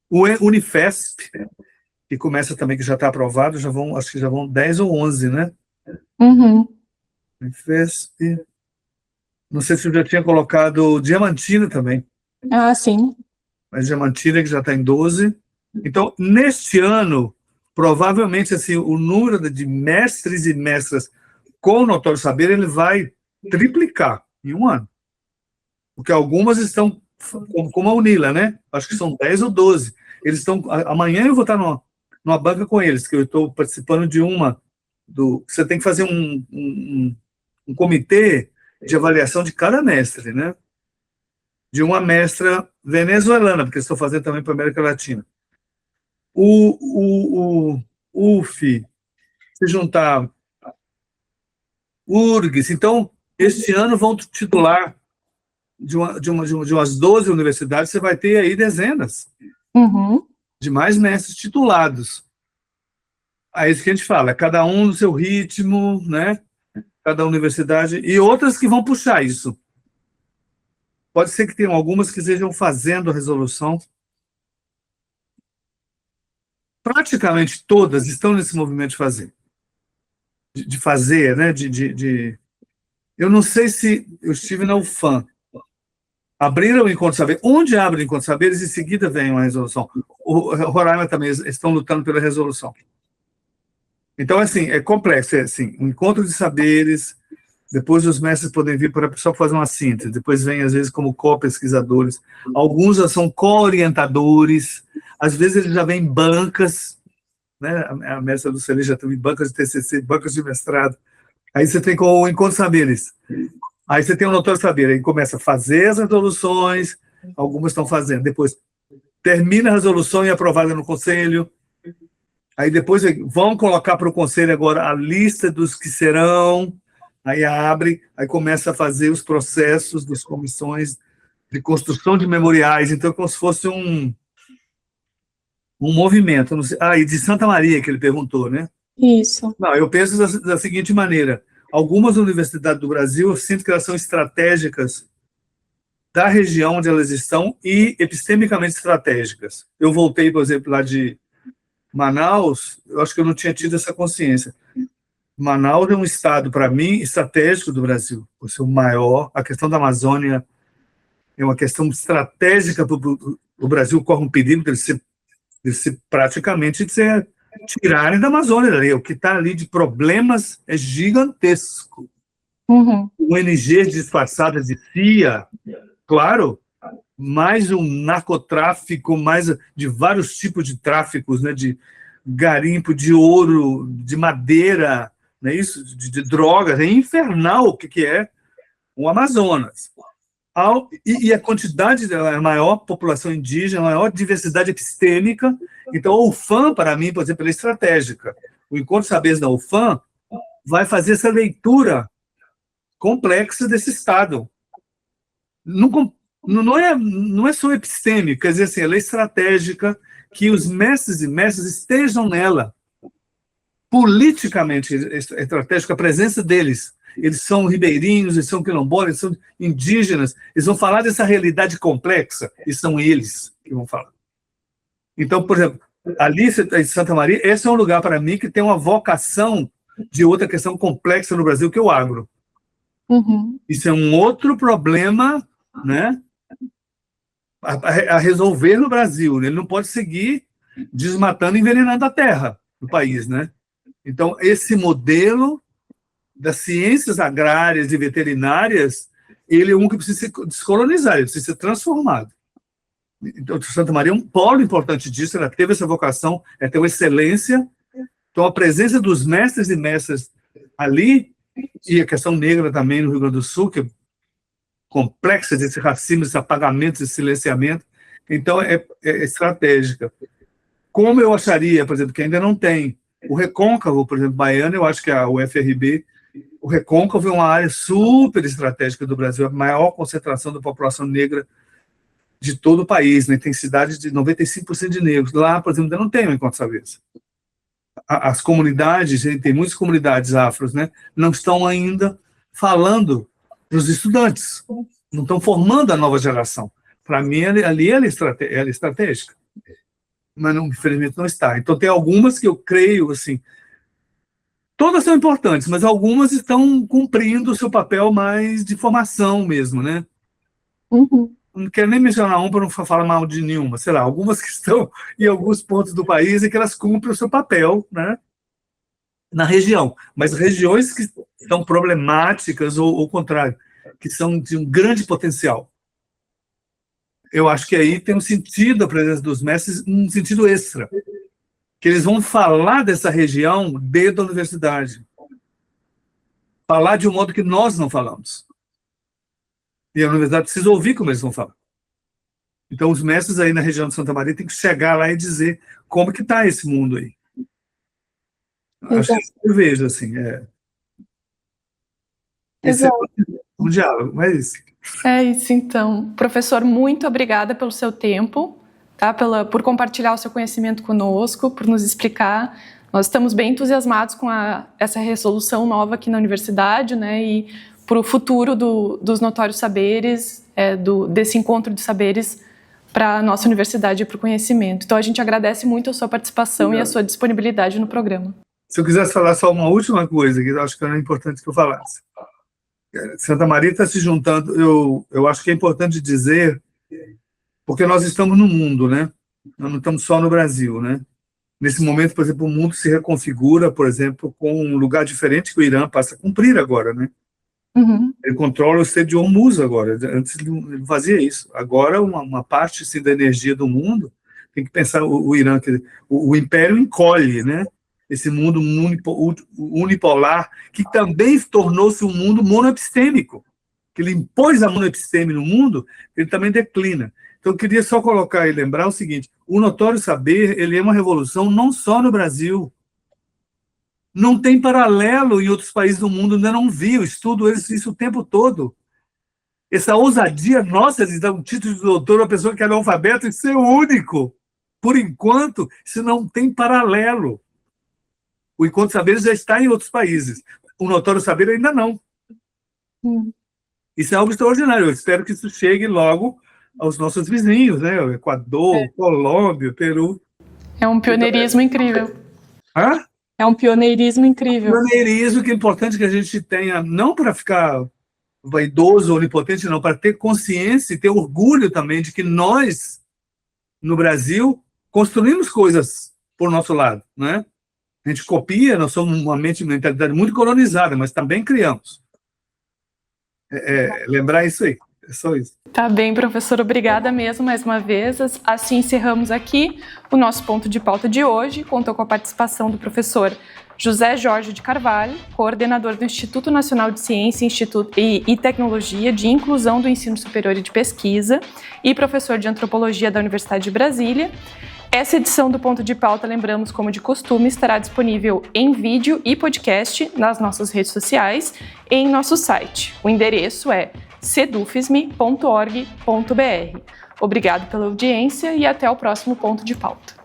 O Unifesp, que começa também, que já está aprovado, acho que já vão 10 ou 11, né? Unifesp. Não sei se eu já tinha colocado Diamantina também. Ah, sim. Mas Diamantina, que já está em 12. Então, neste ano, provavelmente, assim, o número de mestres e mestras com notório saber, ele vai triplicar em um ano. Porque algumas estão, como a Unila, né? Acho que são 10 ou 12. Eles estão, amanhã eu vou estar numa banca com eles, que eu estou participando de você tem que fazer um comitê de avaliação de cada mestre, né? De uma mestra venezuelana, porque estou fazendo também para a América Latina. O UF, se juntar URGS, então, este ano vão titular de umas 12 universidades, você vai ter aí dezenas de mais mestres titulados. É isso que a gente fala, cada um no seu ritmo, né? Cada universidade, e outras que vão puxar isso. Pode ser que tenham algumas que estejam fazendo a resolução. Praticamente todas estão nesse movimento de fazer. De fazer, né? Eu não sei se eu estive na UFAM. Abriram o Encontro Saber. Onde abre o Encontro Saberes, em seguida vem uma resolução. O Roraima também estão lutando pela resolução. Então, assim, é complexo. É assim, um encontro de saberes, depois os mestres podem vir só para fazer uma síntese, depois vem, às vezes, como co-pesquisadores. Alguns já são co-orientadores, às vezes eles já vêm em bancas, né? A mestra do CELI já teve bancas de TCC, bancas de mestrado. Aí você tem o Encontro de Saberes. Aí você tem o Notório Saber, aí começa a fazer as resoluções, algumas estão fazendo, depois termina a resolução e é aprovada no Conselho. Aí depois vão colocar para o Conselho agora a lista dos que serão, aí abre, aí começa a fazer os processos das comissões de construção de memoriais, então é como se fosse um movimento. Não sei, e de Santa Maria, que ele perguntou, né? Isso. Não, eu penso da seguinte maneira, algumas universidades do Brasil, eu sinto que elas são estratégicas da região onde elas estão e epistemicamente estratégicas. Eu voltei, por exemplo, lá de Manaus, eu acho que eu não tinha tido essa consciência. Manaus é um estado, para mim, estratégico do Brasil, por ser o maior. A questão da Amazônia é uma questão estratégica para o Brasil, corre um perigo de ser praticamente tirarem da Amazônia. O que está ali de problemas é gigantesco. ONG disfarçada de CIA, claro, mais um narcotráfico, mais de vários tipos de tráficos, né, de garimpo de ouro, de madeira, né, isso, de drogas, é infernal o que é o Amazonas. E a quantidade, a maior população indígena, a maior diversidade epistêmica, então a UFAM, para mim, por exemplo, é estratégica. O Encontro de Saberes da UFAM vai fazer essa leitura complexa desse Estado. Não é só epistêmica, quer dizer assim, ela é estratégica, que os mestres e mestras estejam nela. Politicamente estratégica, a presença deles. Eles são ribeirinhos, eles são quilombolas, eles são indígenas, eles vão falar dessa realidade complexa, e são eles que vão falar. Então, por exemplo, ali em Santa Maria, esse é um lugar, para mim, que tem uma vocação de outra questão complexa no Brasil, que é o agro. Isso é um outro problema, né, a resolver no Brasil. Ele não pode seguir desmatando e envenenando a terra do país, né? Então, esse modelo das ciências agrárias e veterinárias, ele é um que precisa ser descolonizado, ele precisa ser transformado. Então, Santa Maria é um polo importante disso, ela teve essa vocação, ela tem uma excelência. Então, a presença dos mestres e mestras ali, e a questão negra também no Rio Grande do Sul, que é complexa, desse racismo, esse apagamento, esse silenciamento, então é estratégica. Como eu acharia, por exemplo, que ainda não tem o Recôncavo, por exemplo, baiano, eu acho que a UFRB, o Recôncavo é uma área super estratégica do Brasil, a maior concentração da população negra de todo o país, né? Tem cidades de 95% de negros. Lá, por exemplo, ainda não tem o Encontro Saberes. as comunidades, tem muitas comunidades afros, né, não estão ainda falando para os estudantes, não estão formando a nova geração. Para mim, ali ela é estratégica, mas não, infelizmente não está. Então, tem algumas que eu creio, assim, todas são importantes, mas algumas estão cumprindo o seu papel mais de formação mesmo, né? Uhum. Não quero nem mencionar uma para não falar mal de nenhuma, sei lá, algumas que estão em alguns pontos do país e que elas cumprem o seu papel, né, na região, mas regiões que estão problemáticas ou ao contrário, que são de um grande potencial. Eu acho que aí tem um sentido a presença dos mestres, um sentido extra, que eles vão falar dessa região dentro da universidade, falar de um modo que nós não falamos. E a universidade precisa ouvir como eles vão falar. Então, os mestres aí na região de Santa Maria têm que chegar lá e dizer como que está esse mundo aí. Acho que eu vejo, assim, esse é um diálogo, mas é isso. É isso, então. Professor, muito obrigada pelo seu tempo, tá? Por compartilhar o seu conhecimento conosco, por nos explicar. Nós estamos bem entusiasmados com essa resolução nova aqui na universidade, né? E para o futuro dos notórios saberes, desse encontro de saberes para a nossa universidade e para o conhecimento. Então, a gente agradece muito a sua participação e a sua disponibilidade no programa. Se eu quisesse falar só uma última coisa, que eu acho que era importante que eu falasse. Santa Maria está se juntando, eu acho que é importante dizer, porque nós estamos no mundo, né? Nós não estamos só no Brasil, né? Nesse momento, por exemplo, o mundo se reconfigura, por exemplo, com um lugar diferente que o Irã passa a cumprir agora, né? Uhum. Ele controla o Estreito de Hormuz agora. Antes ele não fazia isso. Agora, uma parte assim, da energia do mundo, tem que pensar o Irã, o império encolhe, né? Esse mundo unipolar, que também tornou-se um mundo monoepistêmico, que ele impôs a monoepisteme no mundo, ele também declina. Então, eu queria só colocar e lembrar o seguinte, o notório saber, ele é uma revolução não só no Brasil, não tem paralelo em outros países do mundo, ainda não vi, eu estudo isso o tempo todo. Essa ousadia nossa de dar um título de doutor a uma pessoa que é analfabeta e ser único. Por enquanto, isso não tem paralelo. O Encontro de Saberes já está em outros países. O notório saber ainda não. Isso é algo extraordinário. Eu espero que isso chegue logo aos nossos vizinhos, né? O Equador, Colômbia, Peru. É um pioneirismo incrível. Hã? É um pioneirismo incrível. Pioneirismo que é importante que a gente tenha, não para ficar vaidoso ou onipotente, não, para ter consciência e ter orgulho também de que nós, no Brasil, construímos coisas por nosso lado, né? A gente copia, nós somos uma mentalidade muito colonizada, mas também criamos. Lembrar isso aí, é só isso. Tá bem, professor, obrigada mesmo mais uma vez. Assim encerramos aqui o nosso ponto de pauta de hoje. Contou com a participação do professor José Jorge de Carvalho, coordenador do Instituto Nacional de Ciência e Tecnologia de Inclusão do Ensino Superior e de Pesquisa e professor de Antropologia da Universidade de Brasília. Essa edição do Ponto de Pauta, lembramos, como de costume, estará disponível em vídeo e podcast nas nossas redes sociais e em nosso site. O endereço é cedufisme.org.br. Obrigado pela audiência e até o próximo Ponto de Pauta.